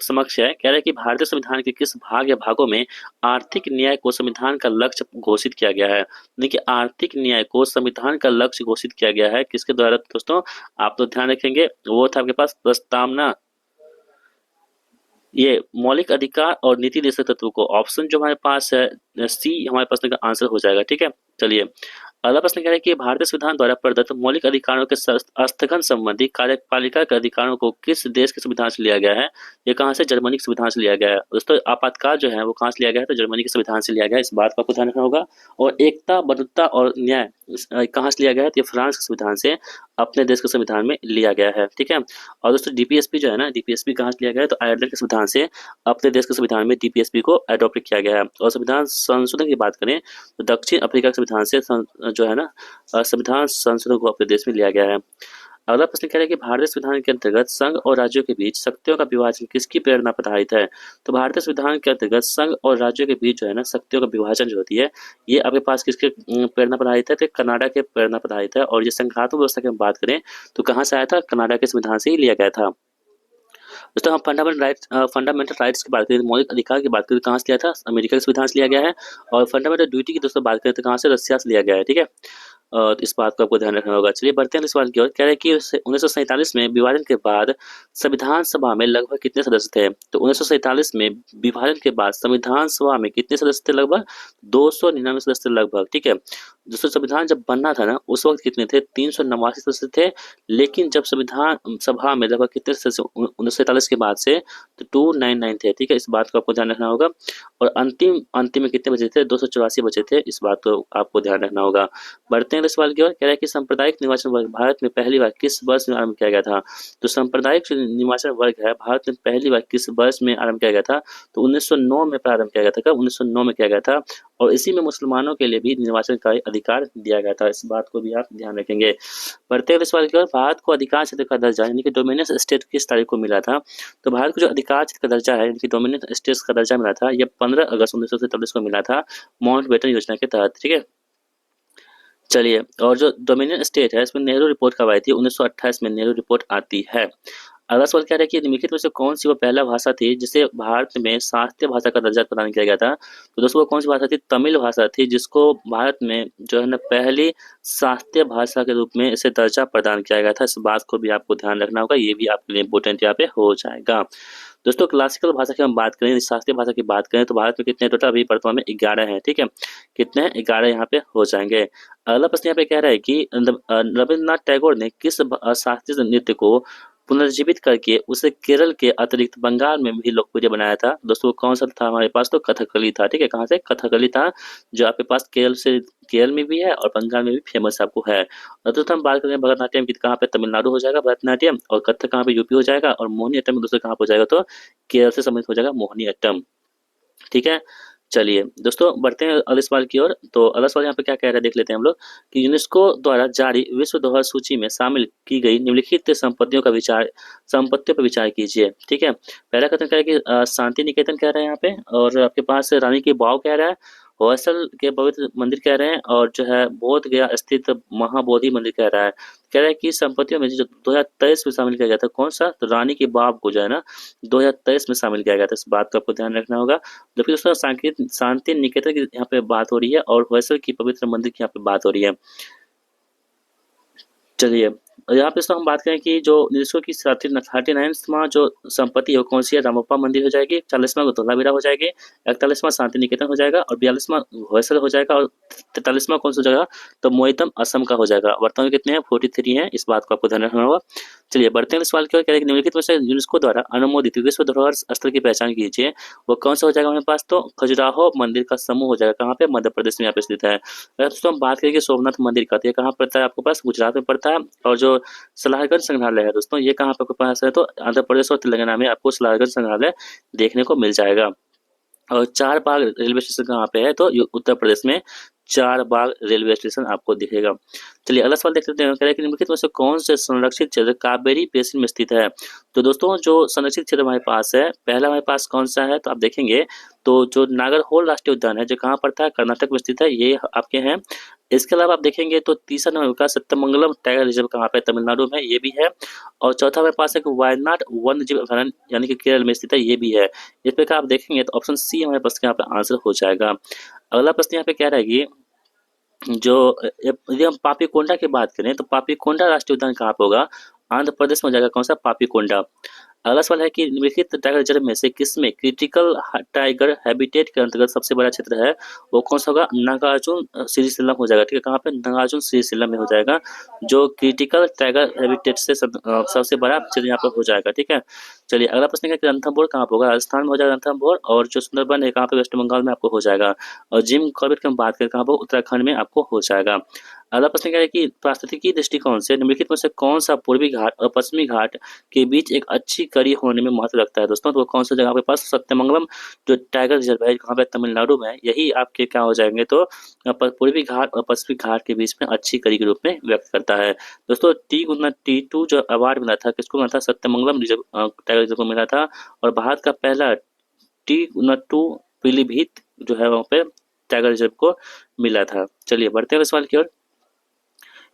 समक्ष है, कह रहा है कि भारतीय संविधान के किस भाग या भागों में आर्थिक न्याय को संविधान का लक्ष्य घोषित किया गया है। देखिए आर्थिक न्याय को संविधान का लक्ष्य घोषित किया गया है किसके द्वारा दोस्तों, आप तो ध्यान रखेंगे वो था आपके पास प्रस्तावना, ये मौलिक अधिकार और नीति निषेध तत्व को। ऑप्शन जो हमारे पास है सी हमारे प्रश्न का आंसर हो जाएगा। ठीक है, चलिए अगला प्रश्न कह रहा है कि भारतीय संविधान द्वारा प्रदत्त मौलिक अधिकारों के स्थगन संबंधी कार्यपालिका के अधिकारों को किस देश के संविधान से लिया गया है? ये कहाँ से? जर्मनी के संविधान से लिया गया है। दोस्तों आपातकाल जो है वो कहाँ से लिया गया है? तो जर्मनी के संविधान से लिया गया है, इस बात को आपको ध्यान रखना होगा। और एकता, बंधुता और न्याय कहाँ से लिया गया है? तो ये फ्रांस के संविधान से अपने देश के संविधान में लिया गया है। ठीक है। और दोस्तों डीपीएसपी जो है ना, डीपीएसपी कहाँ से लिया गया है? तो आयरलैंड के संविधान से अपने देश के संविधान में डीपीएसपी को अडॉप्ट किया गया है। और संविधान संशोधन की बात करें तो दक्षिण अफ्रीका के संविधान से जो है ना संविधान संशोधन को अपने देश में लिया गया है। अगला प्रश्न कह रहा है कि भारतीय संविधान के अंतर्गत संघ और राज्यों के बीच शक्तियों का विभाजन किसकी प्रेरणा पर आधारित है? तो भारतीय संविधान के अंतर्गत संघ और राज्यों के बीच जो है ना शक्तियों का विभाजन जो होती है, ये आपके पास किसके प्रेरणा पर आधारित है? तो कनाडा के प्रेरणा पर आधारित है। और ये संघात्मक व्यवस्था की हम बात करें तो कहाँ से आया था? कनाडा के संविधान से ही लिया गया था। दोस्तों हम फंडामेंटल राइट्स की बात करें, मौलिक अधिकार की बात करें, कहाँ से लिया था? अमेरिका के संविधान से लिया गया है। और फंडामेंटल ड्यूटी की दोस्तों बात करें तो कहाँ से? रसिया से लिया गया है। ठीक है। तो इस बात को आपको ध्यान रखना होगा। चलिए बढ़ते हैं इस सवाल की ओर। कह रहे हैं कि 1947 में विभाजन के बाद संविधान सभा में लगभग कितने सदस्य थे? तो 1947 में विभाजन के बाद संविधान सभा में कितने सदस्य थे? लगभग 299 सदस्य लगभग। ठीक है। दोस्तों संविधान जब बनना था ना उस वक्त कितने थे? 389 सदस्य थे। लेकिन जब संविधान सभा में लगभग कितने सदस्य 1947 के बाद से? तो 299 थे। ठीक है। इस बात को आपको ध्यान रखना होगा। और अंतिम अंतिम में कितने बचे थे? 284 बचे थे। इस बात को आपको ध्यान रखना होगा। बढ़ते हैं सवाल की ओर। कह रहा है कि सांप्रदायिक निर्वाचन वर्ग भारत में पहली बार किस वर्ष में आरंभ किया गया था? तो सांप्रदायिक जो निर्वाचन वर्ग है भारत में पहली बार किस वर्ष में आरंभ किया गया था? तो 1909 में प्रारंभ किया गया था। कब? 1909 में किया गया था। और इसी में मुसलमानों के लिए भी निर्वाचन का अधिकार दिया गया था। इस बात को भी आप ध्यान रखेंगे। बढ़ते हैं सवाल की ओर। भारत को अधिकार क्षेत्र का दर्जा यानी कि डोमिनियन स्टेट किस तारीख को मिला था? तो भारत को जो अधिकार क्षेत्र का दर्जा है यानी कि डोमिनियन स्टेट का दर्जा मिला था, यह 15 अगस्त 1947 को मिला था माउंटबेटन योजना के तहत। ठीक है। चलिए, और जो डोमिनियन स्टेट है इसमें नेहरू रिपोर्ट कब आई थी? 1928 में नेहरू रिपोर्ट आती है। अगला सवाल क्या है कि निम्नलिखित में से कौन सी वो पहला भाषा थी जिसे भारत में शास्त्रीय भाषा का दर्जा प्रदान किया गया था? तो दोस्तों वो कौन सी भाषा थी? तमिल भाषा थी, जिसको भारत में जो है ना पहली शास्त्रीय भाषा के रूप में इसे दर्जा प्रदान किया गया था। इस बात को भी आपको ध्यान रखना होगा, ये भी आपके लिए इंपॉर्टेंट यहाँ पे हो जाएगा। दोस्तों क्लासिकल भाषा की हम बात करें, शास्त्रीय भाषा की बात करें तो भारत में कितने टोटल अभी वर्तमान में 11 हैं। ठीक है। कितने हैं? 11 यहाँ पे हो जाएंगे। अगला प्रश्न यहाँ पे कह रहा है कि रविन्द्रनाथ टैगोर ने किस शास्त्रीय नृत्य को पुनर्जीवित करके उसे केरल के अतिरिक्त बंगाल में भी लोकप्रिय बनाया था? दोस्तों कौन सा था हमारे पास? तो कथकली था। ठीक है। कहाँ से? कथकली था, जो आपके पास केरल में भी है और बंगाल में भी फेमस आपको है। और दोस्तों हम बात करें भरतनाट्यम की, कहाँ पे? तमिलनाडु हो जाएगा भरतनाट्यम। और कथक कहाँ पे? यूपी हो जाएगा। और मोहिनी अट्टम दोस्तों कहाँ पे हो जाएगा? तो केरल से संबंधित हो जाएगा मोहिनी अट्टम। ठीक है। चलिए दोस्तों बढ़ते हैं अगले सवाल की ओर। तो अगला सवाल यहाँ पे क्या कह रहा है देख लेते हैं हम लोग कि यूनेस्को द्वारा जारी विश्व धरोहर सूची में शामिल की गई निम्नलिखित संपत्तियों पर विचार कीजिए। ठीक है। पहला कथन कह रहा है कि शांति निकेतन कह रहे हैं यहाँ पे, और आपके पास रानी की वाव कह रहा है, होयसल के पवित्र मंदिर कह रहे हैं, और जो है बोध गया स्थित महाबोधि मंदिर कह रहा है। कह रहा है कि संपत्तियों में जो 2023 में शामिल किया गया था कौन सा? तो रानी की वाव को जो है ना 2023 में शामिल किया गया था। इस बात का आपको ध्यान रखना होगा। जबकि दोस्तों शांति निकेतन की यहाँ पे बात हो रही है और होयसल की पवित्र मंदिर की यहाँ पे बात हो रही है। चलिए, और यहाँ पे दोस्तों हम बात करें कि जो यूनेस्को की 39वां जो संपत्ति है वो कौन सी है? रामप्पा मंदिर हो जाएगी, 40वां धोलावीरा हो जाएगी, 41वां शांति निकेतन हो जाएगा, और 42वां होयसल हो जाएगा, और 43वां कौन सा हो जाएगा? तो मोहितम असम का हो जाएगा। वर्तमान में कितने हैं? 43 हैं। इस बात को आपको ध्यान रखना होगा। चलिए बढ़ते हैं सवाल की ओर। कह रहे हैं कि निम्नलिखित में से यूनेस्को द्वारा अनुमोदित विश्व धरोहर स्थल की पहचान कीजिए। वो कौन सा हो जाएगा हमारे पास? तो खजुराहो मंदिर का समूह हो जाएगा। कहाँ पे? मध्य प्रदेश में यहाँ पे स्थित है। अगर दोस्तों हम बात करें कि सोमनाथ मंदिर का, तो ये कहाँ पड़ता है आपके पास? गुजरात में पड़ता है। और जो सलाहगंज संग्रहालय है दोस्तों, ये कहाँ पे आपके पास है? तो आंध्र प्रदेश और तेलंगाना में आपको सलाहगंज संग्रहालय देखने को मिल जाएगा। और चार बाग रेलवे स्टेशन कहाँ पे है? तो उत्तर प्रदेश में चार बाग रेलवे स्टेशन आपको दिखेगा। चलिए अगला सवाल देख लेते हैं। कह रहे हैं कि निम्नलिखित में से कौन से संरक्षित क्षेत्र कावेरी बेसिन में स्थित है? तो दोस्तों जो संरक्षित क्षेत्र हमारे पास है, पहला हमारे पास कौन सा है? तो आप देखेंगे तो जो नागरहोल राष्ट्रीय उद्यान है जो कहाँ पड़ता है? कर्नाटक में स्थित है, ये आपके हैं। इसके अलावा आप देखेंगे तो तीसरा नंबर का सत्यमंगलम टाइगर रिजर्व कहाँ पे? तमिलनाडु में, ये भी है। और चौथा हमारे पास है कि वायनाड वन्य जीव अभयारण्य यानी कि केरल में स्थित है, ये भी है। इस प्रकार आप देखेंगे तो ऑप्शन सी हमारे पास यहाँ पे आंसर हो जाएगा। अगला प्रश्न यहाँ पे क्या रहेगी, जो यदि हम पापीकोंडा की बात करें तो पापीकोंडा राष्ट्रीय उद्यान कहाँ पे होगा? आंध्र प्रदेश में हो जाएगा। कौन सा? पापीकोंडा। अगला सवाल है कि निम्नलिखित टाइगर रिजर्व में से किसमें क्रिटिकल टाइगर हैबिटेट के अंतर्गत सबसे बड़ा क्षेत्र है, वो कौन सा होगा? नागार्जुन श्रीशैलम हो जाएगा। ठीक है, कहाँ पे? नागार्जुन श्रीशैलम में हो जाएगा, जो क्रिटिकल टाइगर हैबिटेट से सबसे बड़ा क्षेत्र यहाँ पर हो जाएगा। ठीक है, चलिए अगला प्रश्न है कि रणथंभौर कहाँ पर होगा? राजस्थान में हो जाएगा रणथंभौर, और जो सुंदरबन है कहाँ पे? वेस्ट बंगाल में आपको हो जाएगा। और जिम कॉर्बेट की हम बात करें कहाँ पर? उत्तराखंड में आपको हो जाएगा। अगला प्रश्न क्या है कि पारिस्थितिकी दृष्टिकोण से निम्नलिखित में से कौन सा पूर्वी घाट और पश्चिमी घाट के बीच एक अच्छी कड़ी होने में महत्व रखता है दोस्तों? तो वो कौन सा जगह आपके पास? सत्यमंगलम जो टाइगर रिजर्व है कहाँ पे? तमिलनाडु में। यही आपके क्या हो जाएंगे? तो पूर्वी घाट और पश्चिमी घाट के बीच में अच्छी कड़ी के रूप में व्यक्त करता है। दोस्तों T2 जो अवार्ड मिला था किसको मिला था? सत्यमंगलम रिजर्व टाइगर रिजर्व को मिला था, और भारत का पहला T2 पीलीभीत जो है वहाँ पे टाइगर रिजर्व को मिला था। चलिए बढ़ते हैं सवाल की ओर।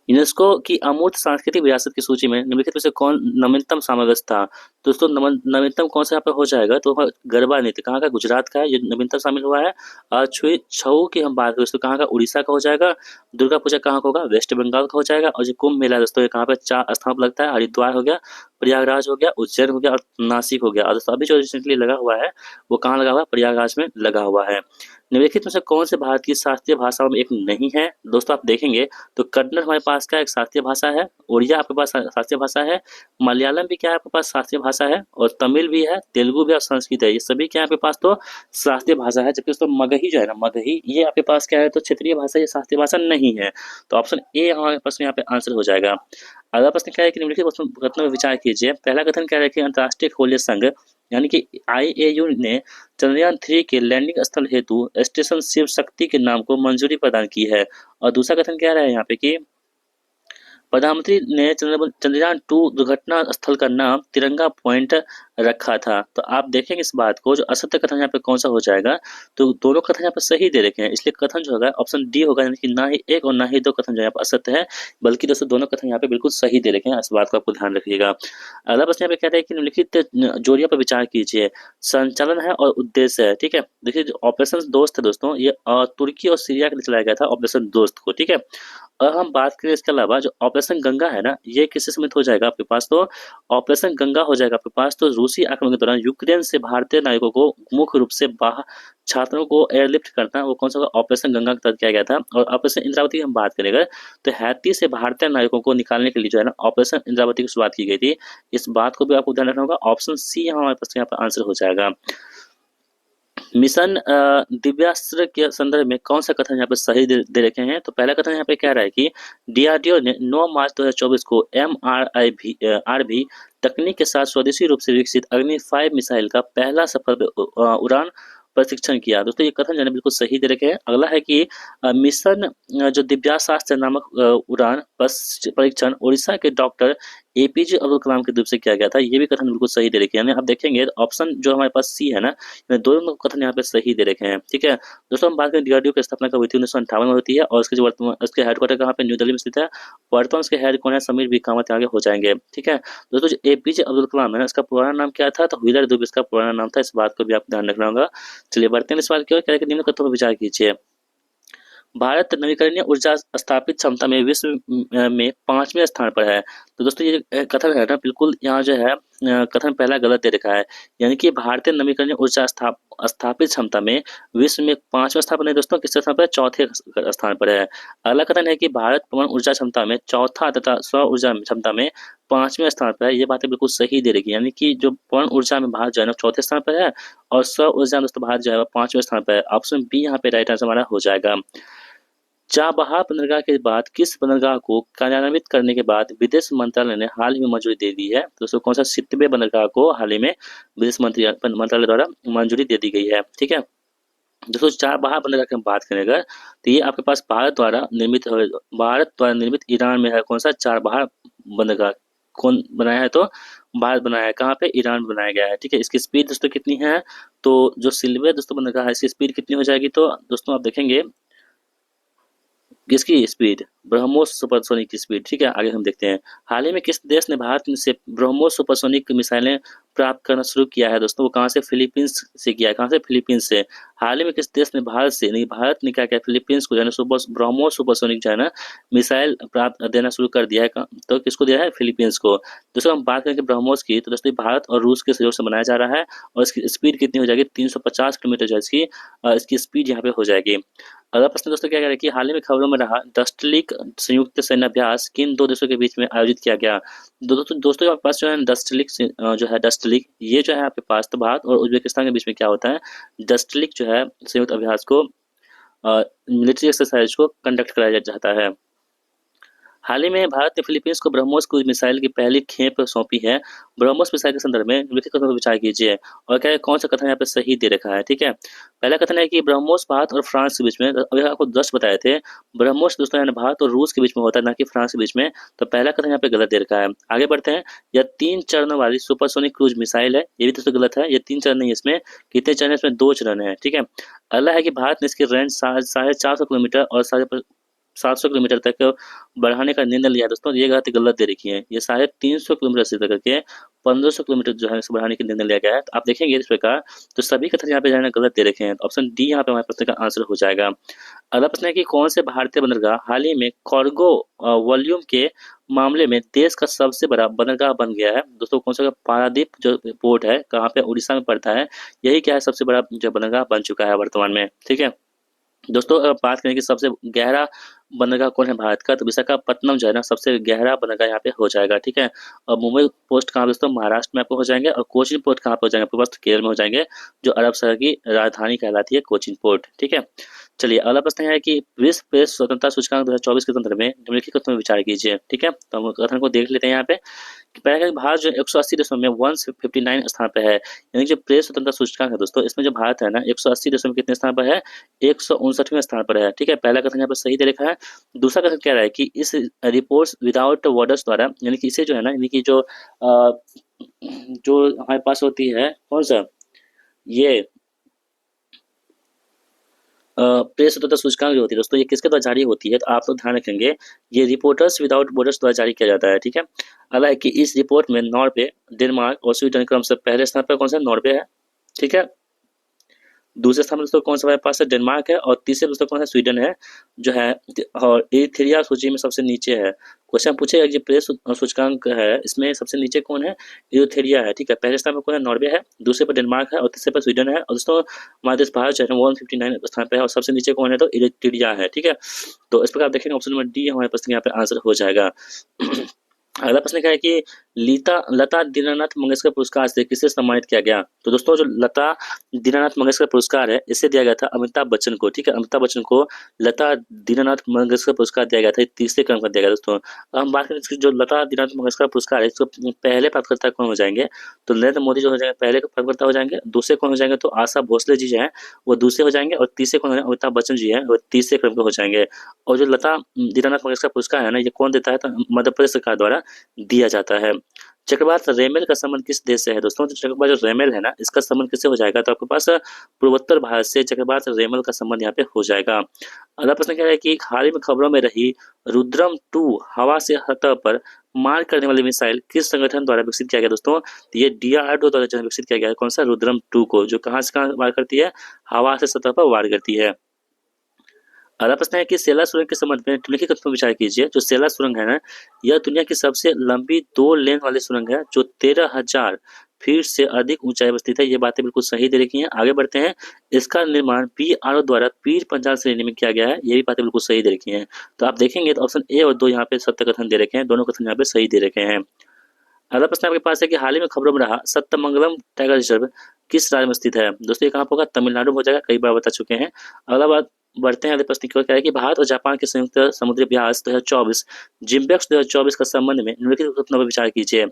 यूनेस्को की अमूर्त सांस्कृतिक विरासत की सूची में निम्नलिखित में से कौन नवीनतम समावेश था? दोस्तों नवीनतम कौन सा यहाँ पे हो जाएगा? तो गरबा नृत्य कहाँ का? गुजरात का है, ये नवीनतम शामिल हुआ है। छऊ की हम बात करें दोस्तों कहाँ का? उड़ीसा का हो जाएगा। दुर्गा पूजा कहाँ का होगा? वेस्ट बंगाल का हो जाएगा। और जो कुंभ मेला दोस्तों ये कहाँ पे? 4 स्थानों पर लगता है। हरिद्वार हो गया, प्रयागराज हो गया, उज्जैन हो गया और नासिक हो गया। और दोस्तों अभी जो रिसेंटली लगा हुआ है वो कहाँ लगा हुआ है? प्रयागराज में लगा हुआ है। निम्नलिखित में से कौन से भारत की शास्त्रीय भाषाओं में एक नहीं है? दोस्तों आप देखेंगे तो कन्नड़ हमारे पास क्या एक शास्त्रीय भाषा है, उड़िया आपके पास शास्त्रीय भाषा है, मलयालम भी क्या है आपके पास? शास्त्रीय भाषा है, और तमिल भी है, तेलुगु भी और संस्कृत है। ये सभी क्या है आपके पास? तो शास्त्रीय भाषा है। जबकि दोस्तों मगही जो है ना, मगही ये आपके पास क्या है? तो क्षेत्रीय भाषा, ये शास्त्रीय भाषा नहीं है। तो ऑप्शन ए हमारे प्रश्न यहाँ पे आंसर हो जाएगा। अगला प्रश्न क्या है कि निम्नलिखित कथनों में विचार कीजिए। पहला कथन क्या है कि अंतर्राष्ट्रीय खगोलीय संघ यानी कि IAU ने चंद्रयान-3 के लैंडिंग स्थल हेतु स्टेशन शिव शक्ति के नाम को मंजूरी प्रदान की है। और दूसरा कथन क्या रहा है यहाँ पे कि प्रधानमंत्री ने चंद्रयान-2 दुर्घटना स्थल का नाम तिरंगा पॉइंट रखा था। तो आप देखेंगे इस बात को, जो असत्य कथन यहाँ पे कौन सा हो जाएगा? तो दोनों कथन यहाँ पे सही दे रखे हैं, इसलिए कथन जो होगा ऑप्शन डी होगा, यानी कि ना ही एक और ना ही दो कथन जो यहाँ पे असत्य है, बल्कि दोस्तों दोनों कथन यहाँ पे बिल्कुल सही दे रखे हैं। इस बात को आपको ध्यान रखिएगा। अगला प्रश्न यहाँ पे कहते हैं कि निम्नलिखित जोड़ियों पर विचार कीजिए। संचालन है और उद्देश्य है। ठीक है, देखिए जो ऑपरेशन दोस्त है दोस्तों, ये तुर्की और सीरिया के लिए चलाया गया था ऑपरेशन दोस्त को। ठीक है, और हम बात करें इसके अलावा जो ऑपरेशन गंगा है ना, ये किससे सम्मिलित हो जाएगा आपके पास? तो ऑपरेशन गंगा हो जाएगा आपके पास तो रूसी आक्रमण के दौरान यूक्रेन से भारतीय नागरिकों को मुख्य रूप से बाहर छात्रों को एयरलिफ्ट करना, वो कौन सा ऑपरेशन गंगा के तहत किया गया था। और ऑपरेशन इंद्रावती की हम बात करेंगे तो हैती से भारतीय नागरिकों को निकालने के लिए जो है ना ऑपरेशन इंद्रावती की शुरुआत की गई थी। इस बात को भी आपको ध्यान रखना होगा। ऑप्शन सी हमारे पास यहाँ पर आंसर हो जाएगा। मिशन दिव्यास्त्र के संदर्भ में कौन सा कथन यहाँ पे सही दे रखे हैं? तो पहला कथन यहाँ पे कह रहा है कि DRDO ने 9 मार्च 2024 को MRV तकनीक के साथ स्वदेशी रूप से विकसित अग्नि 5 मिसाइल का पहला सफल उड़ान प्रशिक्षण किया। दोस्तों ये कथन जो है बिल्कुल सही दे रखे हैं। अगला है कि मिशन जो दिव्यास्त्र नामक उड़ान परीक्षण उड़ीसा के डॉक्टर APJ अब्दुल कलाम के रूप से किया गया था। ये भी कथन बिल्कुल सही दे रखे हैं। यानी आप देखेंगे ऑप्शन जो हमारे पास सी है ना, दोनों कथन यहाँ पे सही दे रखे हैं। ठीक है, दोस्तों हम बात करें DRDO की स्थापना कब हुई थी? 1958 में होती है, और उसके जो वर्तमान उसके हेडक्वार्टर कहाँ पे? न्यू दिल्ली में स्थित है। वर्तमान उसके हेड कौन है? समीर बी कामत आगे हो जाएंगे। ठीक है, दोस्तों जो APJ अब्दुल कलाम है इसका पुराना नाम क्या था? तो व्हीलर दुबे इसका पुराना नाम था। इस बात को भी आपको ध्यान रखना होगा। चलिए बढ़ते हैं इस सवाल की ओर। क्या है कि निम्न कथनों पर विचार कीजिए। भारत नवीकरणीय ऊर्जा स्थापित क्षमता में विश्व में 5वें स्थान पर है। तो दोस्तों ये कथन है ना, बिल्कुल यहाँ जो है कथन पहला गलत दे रखा है। यानी कि भारतीय नवीकरणीय ऊर्जा स्थापित क्षमता में विश्व में 5वें स्थान पर नहीं दोस्तों, किस स्थान पर? चौथे स्थान पर है। अगला कथन है कि भारत पवन ऊर्जा क्षमता में चौथा तथा सौर ऊर्जा क्षमता में 5वें स्थान पर है। ये बातें बिल्कुल सही दे रही है। यानी कि जो पवन ऊर्जा में भारत जो है ना चौथे स्थान पर है, और सौर ऊर्जा में दोस्तों भारत जो है 5वें स्थान पर है। ऑप्शन बी यहाँ पे राइट आंसर हमारा हो जाएगा। चाबहार बंदरगाह के बाद किस बंदरगाह को कार्यान्वित करने के बाद विदेश मंत्रालय ने हाल ही में मंजूरी दे दी है? दोस्तों कौन सा? सितवे बंदरगाह को हाल ही में विदेश मंत्रालय द्वारा मंजूरी दे दी गई है। ठीक है, दोस्तों चाबहार बंदरगाह की हम बात करेंगे तो ये आपके पास भारत द्वारा निर्मित ईरान में है। कौन सा? चाबहार बंदरगाह कौन बनाया है? तो भारत बनाया है। कहाँ पे? ईरान में बनाया गया है। ठीक है, इसकी स्पीड दोस्तों कितनी है? तो जो सिल्वे दोस्तों बंदरगाह है इसकी स्पीड कितनी हो जाएगी? तो दोस्तों आप देखेंगे किसकी स्पीड? ब्रह्मोस सुपरसोनिक की स्पीड। ठीक है, आगे हम देखते हैं। हाल ही में किस देश ने भारत से ब्रह्मोस सुपरसोनिक मिसाइलें प्राप्त करना शुरू किया है दोस्तों, वो कहाँ से? फिलीपींस से किया है। कहाँ से? फिलीपींस से। हाल ही में किस देश ने भारत से नहीं, भारत ने क्या किया? फिलीपींस को जो है ना सुपर ब्रह्मोस सुपरसोनिक जो है ना मिसाइल प्राप्त देना शुरू कर दिया है। तो किसको दिया है? फिलीपींस को। दोस्तों हम बात करेंगे ब्रह्मोस की, तो दोस्तों भारत और रूस के सहयोग से बनाया जा रहा है और इसकी स्पीड कितनी हो जाएगी? 350 किलोमीटर जो है इसकी स्पीड यहाँ पे हो जाएगी। अगला प्रश्न दोस्तों क्या कह रहा है कि हाल ही में खबरों में रहा डस्टलिक संयुक्त सैन्य अभ्यास किन दो देशों के बीच में आयोजित किया गया? दोस्तों आपके पास जो है डस्टलिक जो है डस्टलिक, ये जो है आपके पास तो भारत और उज्बेकिस्तान के बीच में क्या होता है? डस्टलिक जो है संयुक्त अभ्यास को मिलिट्री एक्सरसाइज को कंडक्ट कराया जाता है। हाल ही में भारत ने फिलीपींस को ब्रह्मोस क्रूज मिसाइल की पहली खेप सौंपी है। ब्रह्मोस मिसाइल के संदर्भ में निम्नलिखित कथनों पर विचार कीजिए और क्या है, कौन सा कथन यहाँ पे सही दे रखा है? ठीक है, पहला कथन है कि ब्रह्मोस भारत और फ्रांस के बीच में, अभी आपको 10 बताए थे। ब्रह्मोस दोस्तों यानी भारत और रूस के बीच में होता है, ना कि फ्रांस के बीच में। तो पहला कथन यहाँ पे गलत दे रखा है। आगे बढ़ते हैं। यह 3 चरणों वाली सुपरसोनिक क्रूज मिसाइल है, ये भी दोस्तों गलत है। ये 3 चरण नहीं है इसमें। कितने चरण है इसमें? 2 चरण है। ठीक है, अगला है कि भारत ने इसकी रेंज 450 किलोमीटर और 700 किलोमीटर तक बढ़ाने का निर्णय लिया दोस्तों। ये गलत दे रखी है। ये 350 किलोमीटर से लेकर के 1500 किलोमीटर जो है इसे बढ़ाने का निर्णय लिया गया है। तो आप देखेंगे इस प्रकार, तो सभी कथन यहाँ पे जो है गलत दे रखे हैं। तो ऑप्शन डी यहाँ पे हमारे प्रश्न का आंसर हो जाएगा। अगला प्रश्न है कि कौन से भारतीय बंदरगाह हाल ही में कार्गो वॉल्यूम के मामले में देश का सबसे बड़ा बंदरगाह बन गया है? दोस्तों कौन सा? पारादीप जो पोर्ट है, कहाँ पे? उड़ीसा में पड़ता है। यही क्या है? सबसे बड़ा जो बंदरगाह बन चुका है वर्तमान में। ठीक है दोस्तों, अगर बात करें कि सबसे गहरा बंदरगाह कौन है भारत का, तो विशाखापट्टनम जो है ना सबसे गहरा बंदरगाह यहाँ पे हो जाएगा। ठीक है, और मुंबई पोस्ट कहाँ पे दोस्तों? महाराष्ट्र में आपको हो जाएंगे। और कोचिन पोर्ट कहाँ पे हो जाएंगे? आपके पास केरल में हो जाएंगे, जो अरब सागर की राजधानी कहलाती है कोचिन पोर्ट। ठीक है, चलिए अगला प्रश्न है कि विश्व प्रेस स्वतंत्रता सूचकांक 2024 के संदर्भ में निम्नलिखित कथनों में विचार कीजिए। ठीक है, तो हम कथन को देख लेते हैं यहाँ पे। पहला है भारत जो 180 देशों में 159 स्थान पे है। यानी जो प्रेस स्वतंत्रता सूचकांक है दोस्तों, इसमें जो भारत है ना 180 देशों में कितने स्थान पर है? 159वें स्थान पर है। ठीक है, पहला कथन यहाँ पर सही दे रखा है। दूसरा कथन कह रहा है कि इस रिपोर्ट्स विदाउट बॉर्डर्स द्वारा, यानी कि इसे जो है ना, यानी कि जो हमारे पास होती है कौन सा ये प्रेस स्वतंत्रता सूचकांक जो होती है दोस्तों, ये किसके द्वारा जारी होती है? तो आप लोग ध्यान रखेंगे, ये रिपोर्टर्स विदाउट बॉर्डर्स द्वारा जारी किया जाता है। ठीक है, हालांकि इस रिपोर्ट में नॉर्वे, डेनमार्क और स्वीडन क्रम से पहले स्थान पर कौन सा? नॉर्वे है। ठीक है, दूसरे स्थान पर दोस्तों कौन सा हमारे पास है? डेनमार्क है। और तीसरे दोस्तों कौन है? स्वीडन है जो है। और इथेरिया सूची में सबसे नीचे है। क्वेश्चन पूछेगा कि प्रेस सूचकांक है, इसमें सबसे नीचे कौन है? इथेरिया है। ठीक है, पहले स्थान पर कौन है? नॉर्वे है। दूसरे पर डेनमार्क है और तीसरे पर स्वीडन है। और दोस्तों हमारे देश भारत जो है 159 स्थान पर है और सबसे नीचे कौन है? तो इथेरिया है। ठीक है, तो इस प्रकार देखेंगे ऑप्शन नंबर डी हमारे पास यहाँ पे आंसर हो जाएगा। अगला प्रश्न क्या है कि लता दीनानाथ मंगेशकर पुरस्कार से किसे सम्मानित किया गया? तो दोस्तों जो लता दीनानाथ मंगेशकर पुरस्कार है, इसे दिया गया था अमिताभ बच्चन को। ठीक है, अमिताभ बच्चन को लता दीनानाथ मंगेशकर पुरस्कार दिया गया था। तीसरे क्रम पर दिया गया दोस्तों। अब हम बात करें इसकी, जो लता दीनानाथ मंगेशकर पुरस्कार है, इसको पहले प्राप्तकर्ता कौन हो जाएंगे? तो नरेंद्र मोदी जो हो जाएंगे पहले प्राप्तकर्ता हो जाएंगे। दूसरे कौन हो जाएंगे? तो आशा भोसले जी जो है वो दूसरे हो जाएंगे। और तीसरे कौन हो जाएंगे? अमिताभ बच्चन जी है वो तीसरे क्रम पे हो जाएंगे। और जो लता दीनानाथ मंगेशकर पुरस्कार है ना, ये कौन देता है? तो मध्य प्रदेश सरकार द्वारा दिया जाता है। चक्रवात रेमेल का संबंध किस देश से है दोस्तों? तो चक्रवात जो रेमेल है ना, इसका संबंध किससे हो जाएगा? तो आपके पास पूर्वोत्तर भारत से चक्रवात रेमेल का संबंध यहाँ पे हो जाएगा। अगला प्रश्न क्या है कि हाल ही में खबरों में रही रुद्रम 2 हवा से सतह पर मार करने वाली मिसाइल किस संगठन द्वारा विकसित किया गया दोस्तों? तो ये DRDO द्वारा जो है विकसित किया गया है। कौन सा? रुद्रम 2 को, जो कहाँ से कहाँ वार करती है? हवा से सतह पर वार करती है। अगला प्रश्न है कि सेला सुरंग के संबंध में निम्नलिखित कथनों पर विचार कीजिए। जो सेला सुरंग है ना, यह दुनिया की सबसे लंबी 2 लेन वाली सुरंग है, जो 13,000 फीट से अधिक ऊंचाई पर स्थित है। ये बातें बिल्कुल सही दे रखी हैं। आगे बढ़ते हैं। इसका निर्माण PRO द्वारा पीर पंचाल श्रेणी में किया गया है। ये भी बातें बिल्कुल सही दे रखी हैं। तो आप देखेंगे तो ऑप्शन ए और 2 यहाँ पे सत्य कथन दे रखे हैं। दोनों कथन यहाँ पे सही दे रखे हैं। अगला प्रश्न आपके पास है कि हाल ही में खबरों में रहा सत्यमंगलम टाइगर रिजर्व किस राज्य में स्थित है? दोस्तों ये कहाँ पर होगा? तमिलनाडु में हो जाएगा, कई बार बता चुके हैं। अगला बात बढ़ते हैं अगले प्रश्न की ओर। क्या है कि भारत और जापान के संयुक्त समुद्री अभ्यास 2024 जिम्बेक्स 2024 का संबंध में निम्नलिखित कथनों पर विचार कीजिए।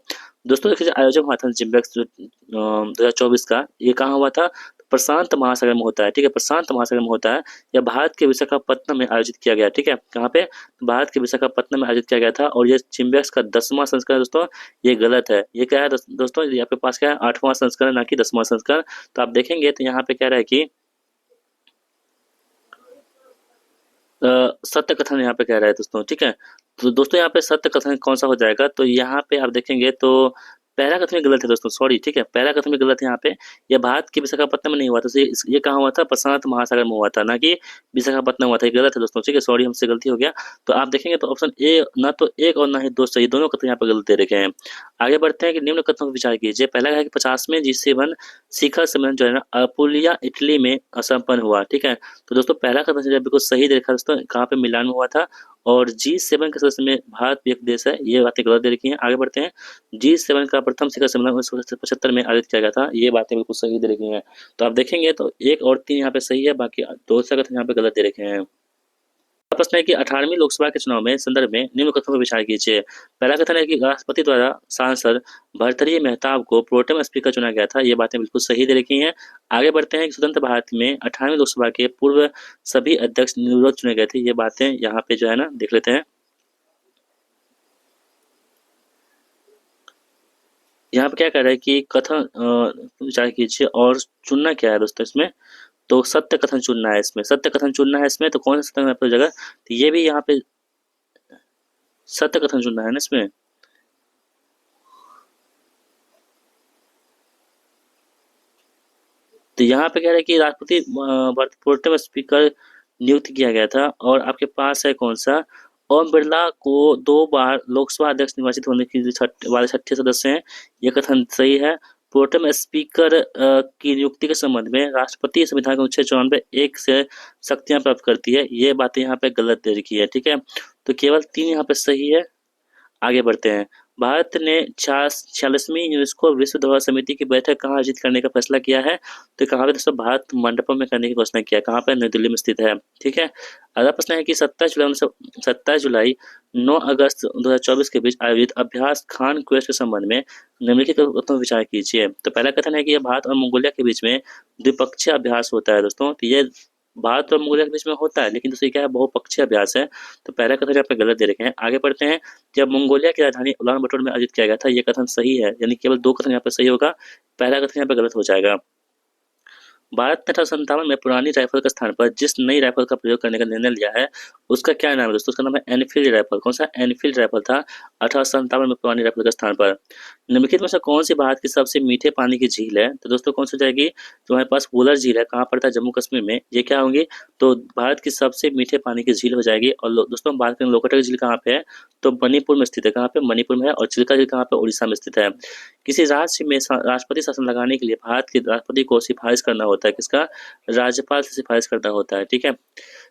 दोस्तों देखिए, जो आयोजन हुआ था जिम्बेक्स 2024 का, ये कहाँ हुआ था? प्रशांत महासागर में होता है। ठीक है, प्रशांत महासागर में होता है। यह भारत के विशाखापट्टनम में आयोजित किया गया। ठीक है, कहाँ पे? भारत के विशाखापट्टनम में आयोजित किया गया था। और ये जिम्बेक्स का 10वां संस्करण दोस्तों, ये गलत है। ये क्या है दोस्तों? ये आपके पास क्या है? 8वां संस्करण, ना कि 10वां संस्करण। तो आप देखेंगे तो यहाँ पे कह रहा है कि सत्य कथन यहाँ पे कह रहा है दोस्तों। ठीक है, तो दोस्तों यहाँ पे सत्य कथन कौन सा हो जाएगा? तो यहाँ पे आप देखेंगे तो पहला कथन गलत है दोस्तों, सॉरी, ठीक है, पहला कथन भी गलत है यहाँ पे। ये भारत के विशाखापट्टनम में नहीं हुआ था, ये कहाँ हुआ था, प्रशांत महासागर में हुआ था, ना कि विशाखापट्टनम हुआ था। ये गलत है दोस्तों, ठीक है, सॉरी, हमसे गलती हो गया। तो आप देखेंगे तो ऑप्शन ए ना तो एक और ना ही दो सही, दोनों कथन यहाँ पे गलत दे रखे हैं। आगे बढ़ते हैं कि निम्न कथनों पर विचार कीजिए। पहला है कि 50वें G7 शिखर सम्मेलन जो है ना अपुलिया इटली में संपन्न हुआ, ठीक है। तो दोस्तों पहला कथन जो है बिल्कुल सही दे रखा है दोस्तों, कहाँ पे, मिलान में हुआ था। और G7 के सदस्य में भारत भी एक देश है, ये बातें गलत दे रखी हैं। आगे बढ़ते हैं, G7 का प्रथम शिखर सम्मेलन 1975 में आयोजित किया गया था, ये बातें बिल्कुल सही दे रखी हैं। तो आप देखेंगे तो 1 और 3 यहाँ पे सही है, बाकी दूसरा कथन यहाँ पे गलत दे रखे हैं। प्रश्न है कि 18वीं लोकसभा के चुनाव में संदर्भ में निम्न कथनों पर विचार कीजिए। पहला कथन है कि राष्ट्रपति द्वारा सांसद भर्तृहरि मेहताब को प्रोटेम स्पीकर चुना गया था, ये बातें बिल्कुल सही दे रखी हैं। आगे बढ़ते हैं कि स्वतंत्र भारत में 18वीं लोकसभा के पूर्व सभी अध्यक्ष निर्विरोध चुने गए थे, ये बातें यहाँ पे जो है ना देख लेते हैं। यहाँ पे क्या कह रहा है कि कथन विचार कीजिए और चुनना क्या है दोस्तों इसमें, तो सत्य कथन चुनना है इसमें, सत्य कथन चुनना है इसमें। तो कौन सा सत्य कथन जगह, तो ये भी यहाँ पे सत्य कथन चुनना है ना इसमें। तो यहाँ पे कह रहा है कि राष्ट्रपति प्रोटेम स्पीकर नियुक्त किया गया था, और आपके पास है कौन सा, ओम बिरला को 2 बार लोकसभा अध्यक्ष निर्वाचित होने की वाले 6ठे सदस्य हैं, ये कथन सही है। प्रोटेम स्पीकर की नियुक्ति के संबंध में राष्ट्रपति संविधान के अनुच्छेद 94(1) से शक्तियां प्राप्त करती है, ये बातें यहाँ पे गलत दे रखी है, ठीक है। तो केवल 3 यहाँ पे सही है। आगे बढ़ते हैं, भारत ने 46वीं यूनेस्को विश्व धरोहर समिति की बैठक कहाँ आयोजित करने का फैसला किया है, तो कहाँ पे दोस्तों, भारत मंडपम में करने की घोषणा किया, कहाँ पे, नई दिल्ली में स्थित है, ठीक है। अगला प्रश्न है कि 27 जुलाई 9 अगस्त 2024 के बीच आयोजित अभ्यास खान क्वेस्ट के संबंध में निम्नलिखित कथनों पर विचार कीजिए। तो पहला कथन है कि यह भारत और मंगोलिया के बीच में द्विपक्षीय अभ्यास होता है दोस्तों, तो ये भारत और मंगोलिया के बीच में होता है, लेकिन दूसरी क्या है, बहुपक्षीय अभ्यास है। तो पहला कथन यहाँ पे गलत दे रखे हैं। आगे बढ़ते हैं, जब मंगोलिया की राजधानी उलान बटोर में आयोजित किया गया था, ये कथन सही है, यानी केवल 2 कथन यहाँ पे सही होगा, पहला कथन यहाँ पे गलत हो जाएगा। भारत ने 1857 में पुरानी राइफल के स्थान पर जिस नई राइफल का प्रयोग करने का निर्णय लिया है, उसका क्या नाम है दोस्तों, उसका नाम है एनफील्ड राइफल। कौन सा, एनफील्ड राइफल था 1857 में पुरानी राइफल के स्थान पर। निम्नलिखित में से कौन सी भारत की सबसे मीठे पानी की झील है, तो दोस्तों कौन सी हो जाएगी, तो हमारे पास वुलर झील है, कहाँ पड़ता है, जम्मू कश्मीर में, ये क्या होंगी, तो भारत की सबसे मीठे पानी की झील हो जाएगी। और दोस्तों बात करें लोकटक झील कहाँ पे है, तो मणिपुर में स्थित है, कहाँ पे, मणिपुर में है। और चिल्का झील कहाँ पे, उड़ीसा में स्थित है। किसी राज्य में राष्ट्रपति शासन लगाने के लिए भारत के राष्ट्रपति को सिफारिश करना होता है, किसका, राज्यपाल से सिफारिश करना होता है, ठीक है।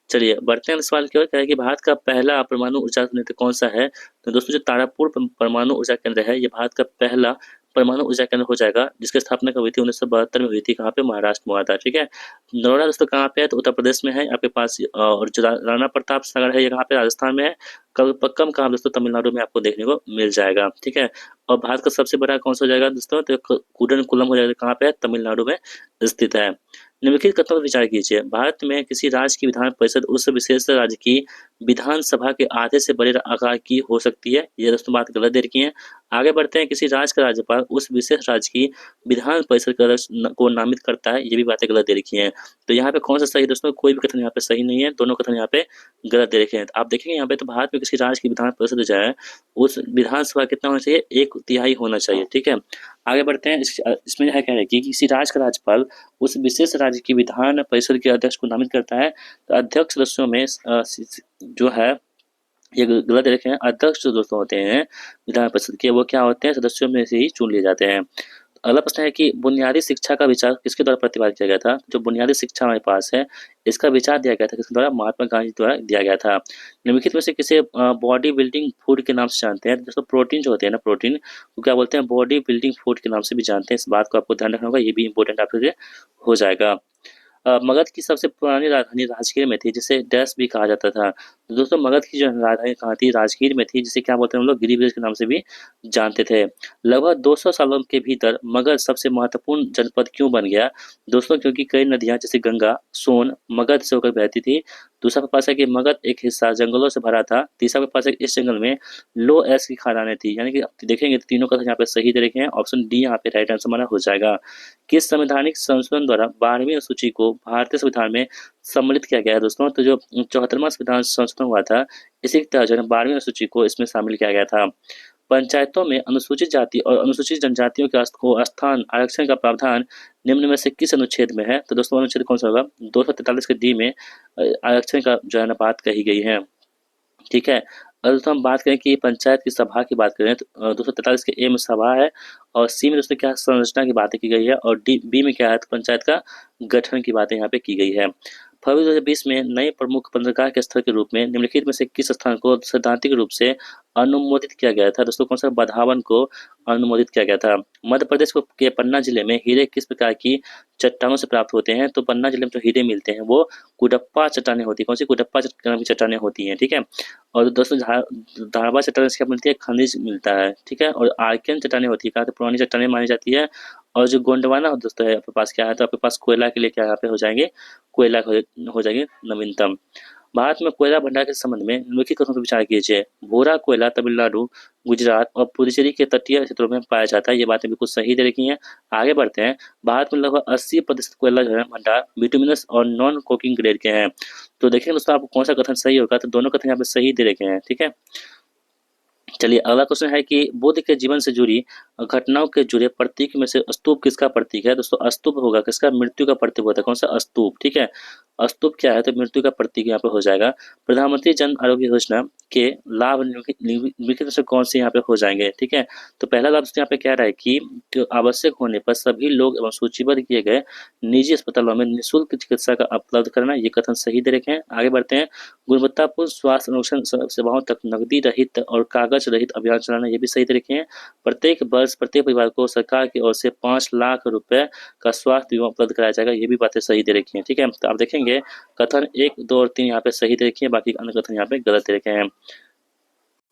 चलिए बढ़ते हैं सवाल की ओर, क्या है कि भारत का पहला परमाणु ऊर्जा संयंत्र कौन सा है, तो दोस्तों जो तारापुर परमाणु ऊर्जा केंद्र है, ये भारत का पहला परमाणु ऊर्जा केंद्र हो जाएगा, जिसकी स्थापना कब हुई थी, 1972 में हुई थी, कहाँ पे, महाराष्ट्र में हुआ था, ठीक है। नरोडा दोस्तों कहाँ पे है, तो उत्तर प्रदेश में है आपके पास। और जो राणा प्रताप सागर है, ये कहाँ पे, राजस्थान में है। कम कहाँ दोस्तों, तमिलनाडु में आपको देखने को मिल जाएगा, ठीक है। और भारत का सबसे बड़ा कौन सा हो जाएगा दोस्तों, तो कुडनकुलम हो जाएगा, कहाँ पे है, तमिलनाडु में स्थित है। निम्नलिखित कथनों पर विचार कीजिए। भारत में किसी राज्य की विधान परिषद उस विशेष राज्य की विधानसभा के आधे से बड़े आकार की हो सकती है, ये दोस्तों बात गलत दे रखी है। आगे बढ़ते हैं, किसी राज्य का राज्यपाल उस विशेष राज्य की विधान परिषद के अध्यक्ष को नामित करता है, ये भी बातें गलत दे रखी हैं। तो यहाँ पे कौन सा सही दोस्तों, कोई भी कथन यहाँ पे सही नहीं है, दोनों कथन यहाँ पे गलत दे रखे हैं। तो आप देखेंगे यहाँ पे, तो भारत में किसी राज्य की विधान परिषद जो है, उस विधानसभा कितना होना चाहिए, 1/3 होना चाहिए, ठीक है। आगे बढ़ते हैं, इसमें है कह रहे कि किसी राज्य का राज्यपाल उस विशेष राज्य की विधान परिषद के अध्यक्ष को नामित करता है, तो अध्यक्ष सदस्यों में जो है, ये गलत लिखे हैं। अध्यक्ष जो दोस्तों होते हैं विधान परिषद के, वो क्या होते हैं, सदस्यों में से ही चुन लिए जाते हैं। अगला प्रश्न है कि बुनियादी शिक्षा का विचार किसके द्वारा प्रतिपादित किया गया था, जो बुनियादी शिक्षा हमारे पास है, इसका विचार दिया गया था किसके द्वारा, महात्मा गांधी द्वारा दिया गया था। निम्नलिखित में से किसे बॉडी बिल्डिंग फूड के नाम से जानते हैं, दोस्तों प्रोटीन जो होते हैं ना, प्रोटीन को क्या बोलते हैं, बॉडी बिल्डिंग फूड के नाम से भी जानते हैं, इस बात को आपको ध्यान रखना होगा, ये भी इंपॉर्टेंट आपके लिए हो जाएगा। मगध की सबसे पुरानी राजधानी राजगीर में थी, जिसे डैश भी कहा जाता था। तो दोस्तों मगध की जो राजधानी कहाँ थी, राजगीर में थी, जिसे क्या बोलते हैं हम लोग, गिरिब्रिज के नाम से भी जानते थे। लगभग 200 सालों के भीतर मगध सबसे महत्वपूर्ण जनपद क्यों बन गया, दोस्तों क्योंकि कई नदियां जैसे गंगा, सोन मगध से होकर बहती थी। दूसरा के पास है कि मगध एक हिस्सा जंगलों से भरा था। तीसरा के पास है कि इस जंगल में लो एस की खदानें थी, यानी कि देखेंगे तो तीनों का यहाँ पे सही दे रखे हैं, ऑप्शन डी यहाँ पे राइट आंसर हमारा हो जाएगा। किस संवैधानिक संशोधन द्वारा 12वीं अनुसूची को भारतीय संविधान में सम्मिलित किया गया है दोस्तों, तो जो 74वां संविधान संशोधन हुआ था, इसी के तहत जो है 12वीं अनुसूची को इसमें शामिल किया गया था। पंचायतों में अनुसूचित जाति और अनुसूचित जनजातियों के को स्थान आरक्षण का प्रावधान निम्न में से किस अनुच्छेद में है? तो दोस्तों अनुच्छेद कौन सा होगा? 243 के डी में आरक्षण का जो है ना बात कही गई है। ठीक है। और दोस्तों हम बात करें कि पंचायत की सभा की बात करें तो 243 के ए में सभा है और सी में दोस्तों क्या है? संरचना की बातें की गई है और डी बी में क्या है? तो पंचायत का गठन की बातें यहाँ पे की गई है। फरवरी 2020 में नए प्रमुख बंदरगाह के स्थल के रूप में निम्नलिखित में से किस स्थान को सैद्धांतिक रूप से अनुमोदित किया गया था? दोस्तों कौन सा? बधावन को अनुमोदित किया गया था। मध्य प्रदेश के पन्ना जिले में हीरे किस प्रकार की चट्टानों से प्राप्त होते हैं? तो पन्ना जिले में जो हीरे मिलते हैं वो कुडप्पा चट्टानें होती है। कौन सी? कुडप्पा नाम की चट्टानें होती हैं। ठीक है। और दोस्तों धारवा चट्टान से क्या मिलती है? खनिज मिलता है। ठीक है। और आर्कियन चट्टानें होती है, कहा तो पुरानी चट्टानें मानी जाती है। और जो गोंडवाना दोस्तों है आपके पास क्या है? तो आपके पास कोयला के लिए क्या यहाँ पे हो जाएंगे? कोयला हो जाएंगे नवीनतम। भारत में कोयला भंडार के संबंध में निम्नलिखित कथनों पर विचार कीजिए। भोरा कोयला तमिलनाडु, गुजरात और पुडुचेरी के तटीय क्षेत्रों में पाया जाता है। ये बातें बिल्कुल सही दे रखी हैं। आगे बढ़ते हैं। भारत में लगभग 80% कोयला जो है भंडार बिटुमिनस और नॉन कोकिंग ग्रेड के हैं। तो देखिए दोस्तों आपको कौन सा कथन सही होगा? तो दोनों कथन यहाँ पे सही दे रखे हैं। ठीक है। चलिए अगला क्वेश्चन है कि बुद्ध के जीवन से जुड़ी घटनाओं के जुड़े प्रतीक में से स्तूप किसका प्रतीक है? दोस्तों स्तूप होगा किसका? मृत्यु का प्रतीक होता है। कौन सा? स्तूप। ठीक है। स्तूप क्या है? तो मृत्यु का प्रतीक यहाँ पे हो जाएगा। प्रधानमंत्री जन आरोग्य योजना के लाभ निम्नलिखित में से कौन से यहाँ पे हो जाएंगे? ठीक है। तो पहला लाभ यहाँ पे कह रहा है कि आवश्यक होने पर सभी लोग एवं सूचीबद्ध किए गए निजी अस्पतालों में निःशुल्क चिकित्सा का उपलब्ध करना। ये कथन सही दे रखे हैं। आगे बढ़ते हैं। गुणवत्तापूर्ण स्वास्थ्य अनुरक्षण सेवाओं तक नकदी रहित और कागज रहित अभियान चलाना। ये भी सही तरीके हैं। प्रत्येक वर्ष प्रत्येक परिवार को सरकार की ओर से 5 लाख रुपए का स्वास्थ्य बीमा उपलब्ध कराया जाएगा। ये भी बातें सही दे रखी हैं। ठीक है। तो आप देखेंगे कथन 1, 2 और 3 यहाँ पे सही दे रखी है, बाकी अन्य कथन यहाँ पे गलत दे रखे हैं।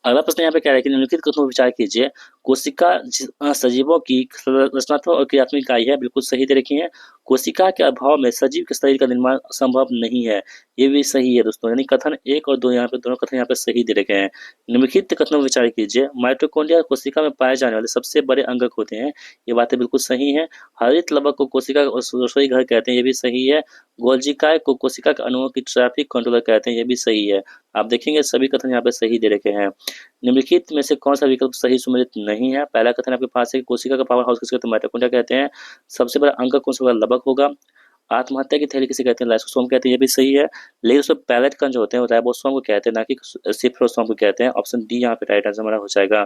अगला प्रश्न यहाँ पे क्या है कि निम्नलिखित कथनों पर विचार कीजिए। कोशिका सजीवों की रचनात्मक और क्रियात्मक इकाई है। बिल्कुल सही दे रखी है। कोशिका के अभाव में सजीव के शरीर का निर्माण संभव नहीं है। ये भी सही है दोस्तों। यानी कथन 1 और 2 यहाँ पे दोनों कथन यहाँ पे सही दे रखे हैं। निम्नलिखित कथनों पर विचार कीजिए। माइटोकॉन्ड्रिया कोशिका में पाए जाने वाले सबसे बड़े अंगक होते हैं। ये बातें बिल्कुल सही है। हरित लवक को कोशिका रसोई घर कहते हैं। ये भी सही है। गोल्जिकाय को कोशिका के अणुओं की ट्रैफिक कंट्रोलर कहते हैं। ये भी सही है। आप देखेंगे सभी कथन यहाँ पे सही दे रखे हैं। निम्नलिखित में से कौन सा विकल्प सही सुमेलित नहीं है? पहला कथन आपके पास है कि कोशिका का पावर हाउस किसे कहते हैं? माइटोकॉन्ड्रिया कहते हैं। सबसे बड़ा अंग कौन सा होगा? लवक होगा। आत्महत्या की थैली किसे कहते हैं? लाइसोसोम कहते हैं। ये भी सही है। लेकिन उसमें पैलेट कण जो होते हैं वो राइबोसोम को कहते हैं, ना कि सिप्रोसोम को कहते हैं। ऑप्शन डी यहाँ पे राइट आंसर हमारा हो जाएगा।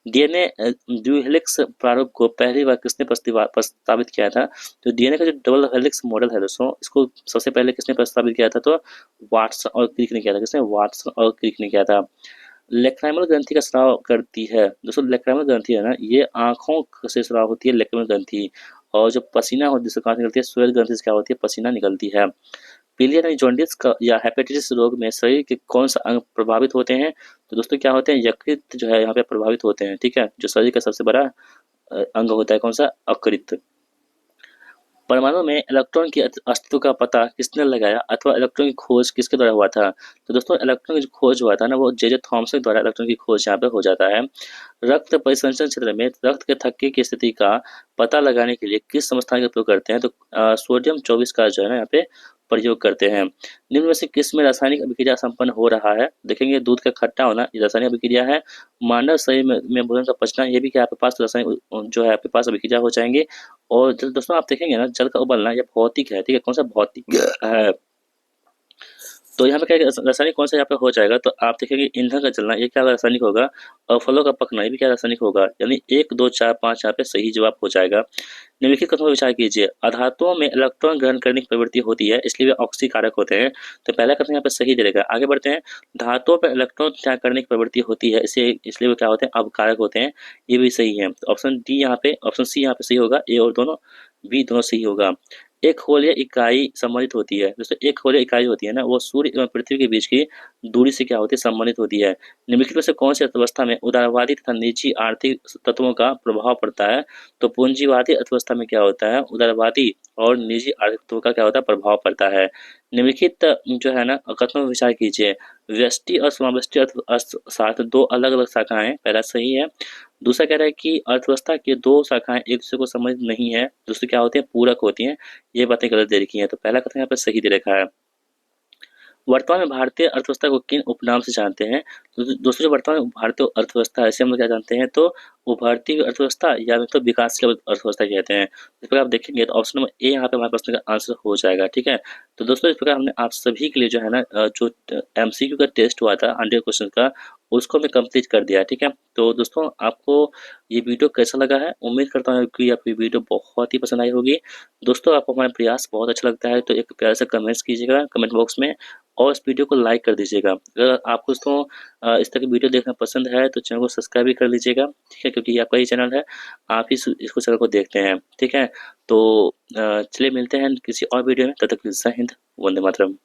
डीएनए द्विहेलिक्स प्रारूप को पहली बार किसने प्रस्तावित किया था? तो डीएनए का जो डबल हेलिक्स मॉडल है दोस्तों, इसको सबसे पहले किसने प्रस्तावित किया था? तो वाटसन और क्रिक ने किया था। किसने? वाटसन और क्रिक ने किया था। लेक्राइमल ग्रंथि का स्राव करती है। दोस्तों लेक्राइमल ग्रंथि है ना, ये आंखों से स्राव होती है लेक्राइमल ग्रंथि। और जो पसीना होती है जिससे कहाँ से निकलती है? श्वेत ग्रंथि से क्या होती है? पसीना निकलती है। पीलिया यानी जॉन्डिस का या हेपेटाइटिस रोग में शरीर के कौन सा अंग प्रभावित होते हैं? तो दोस्तों क्या होते हैं? यकृत जो है यहाँ पे प्रभावित होते हैं। ठीक है। जो शरीर का सबसे बड़ा अंग होता है कौन सा? यकृत। परमाणु में इलेक्ट्रॉन के अस्तित्व का पता किसने लगाया अथवा इलेक्ट्रॉन की खोज किसके द्वारा हुआ था? तो दोस्तों इलेक्ट्रॉन की जो खोज हुआ था ना, वो जे थॉमसन द्वारा इलेक्ट्रॉन की खोज यहाँ पे हो जाता है। रक्त परिसंचरण क्षेत्र में रक्त के थक्के की स्थिति का पता लगाने के लिए किस संस्थान का उपयोग करते हैं? तो सोडियम 24 का जो है ना यहाँ पे प्रयोग करते हैं। निम्न में से किस में रासायनिक अभिक्रिया संपन्न हो रहा है? देखेंगे दूध का खट्टा होना ये रासायनिक अभिक्रिया है। मानव शरीर में भोजन का पचना, ये भी क्या आपके पास रासायनिक जो है आपके पास अभिक्रिया हो जाएंगे। और दोस्तों आप देखेंगे ना जल का उबलना ये भौतिक है। ठीक है। कौन सा? भौतिक है। तो यहाँ पे क्या रासायनिक कौन सा यहाँ पे हो जाएगा? तो आप देखेंगे ईंधन का जलना ये क्या रासायनिक होगा। और फलों का पकना ये भी क्या रासायनिक होगा। यानी 1, 2, 4, 5 यहाँ पे सही जवाब हो जाएगा। निम्नलिखित कथनों पर विचार कीजिए। अधातुओं में इलेक्ट्रॉन ग्रहण करने की प्रवृत्ति होती है, इसलिए वे ऑक्सीकारक होते हैं। तो पहला कथन यहाँ पे सही दे देगा। आगे बढ़ते हैं। धातुओं पर इलेक्ट्रॉन त्याग करने की प्रवृत्ति होती है, इसलिए वे क्या होते हैं? अवकारक होते हैं। ये भी सही है। तो ऑप्शन डी यहाँ पे, ऑप्शन सी यहाँ पे सही होगा। ए और दोनों बी दोनों सही होगा। एक खोलीय इकाई संबंधित होती है। दोस्तों एक खोलीय इकाई होती है ना, वो सूर्य एवं पृथ्वी के बीच की दूरी से क्या होती है? संबंधित होती है। निम्नलिखित में से कौन सी अर्थव्यवस्था में उदारवादी तथा निजी आर्थिक तत्वों का प्रभाव पड़ता है? तो पूंजीवादी अर्थव्यवस्था में क्या होता है? उदारवादी और निजी आर्थिक तत्वों का क्या होता है? प्रभाव पड़ता है। निम्नलिखित जो है ना कथनों पर विचार कीजिए। व्यष्टि और समावेष्टि अर्थशास्त्र दो अलग अलग शाखाएं। पहला सही है। दूसरा कह रहा है कि अर्थव्यवस्था की 2 शाखाएं एक दूसरे को समझ नहीं है। दूसरी क्या होती है? पूरक होती हैं। ये बातें गलत दे रखी हैं। तो पहला कथन यहाँ पे सही दे रखा है। वर्तमान में भारतीय अर्थव्यवस्था को किन उपनाम से जानते हैं? तो दोस्तों जो वर्तमान भारतीय अर्थव्यवस्था है इसे हम लोग क्या जानते हैं, तो उभरती हुई अर्थव्यवस्था या तो विकासशील अर्थव्यवस्था कहते हैं। इस प्रकार आप देखेंगे तो ऑप्शन नंबर ए यहाँ पे हमारे प्रश्न का आंसर हो जाएगा, ठीक है। तो दोस्तों इस प्रकार हमने आप सभी के लिए जो है ना जो एमसीक्यू का टेस्ट हुआ था 100 क्वेश्चन का, उसको हमने कंप्लीट कर दिया, ठीक है। तो दोस्तों आपको ये वीडियो कैसा लगा है, उम्मीद करता हूँ कि आपको ये वीडियो बहुत ही पसंद आई होगी। दोस्तों आपको हमारा प्रयास बहुत अच्छा लगता है तो एक प्यारा सा कमेंट्स कीजिएगा कमेंट बॉक्स में, और इस वीडियो को लाइक कर दीजिएगा। अगर आपको दोस्तों इस तरह की वीडियो देखना पसंद है तो चैनल को सब्सक्राइब भी कर लीजिएगा, ठीक है, क्योंकि ये आपका ही चैनल है, आप ही इसको चैनल को देखते हैं, ठीक है। तो चलिए मिलते हैं किसी और वीडियो में, तब तक के लिए जय हिंद, वंदे मातरम।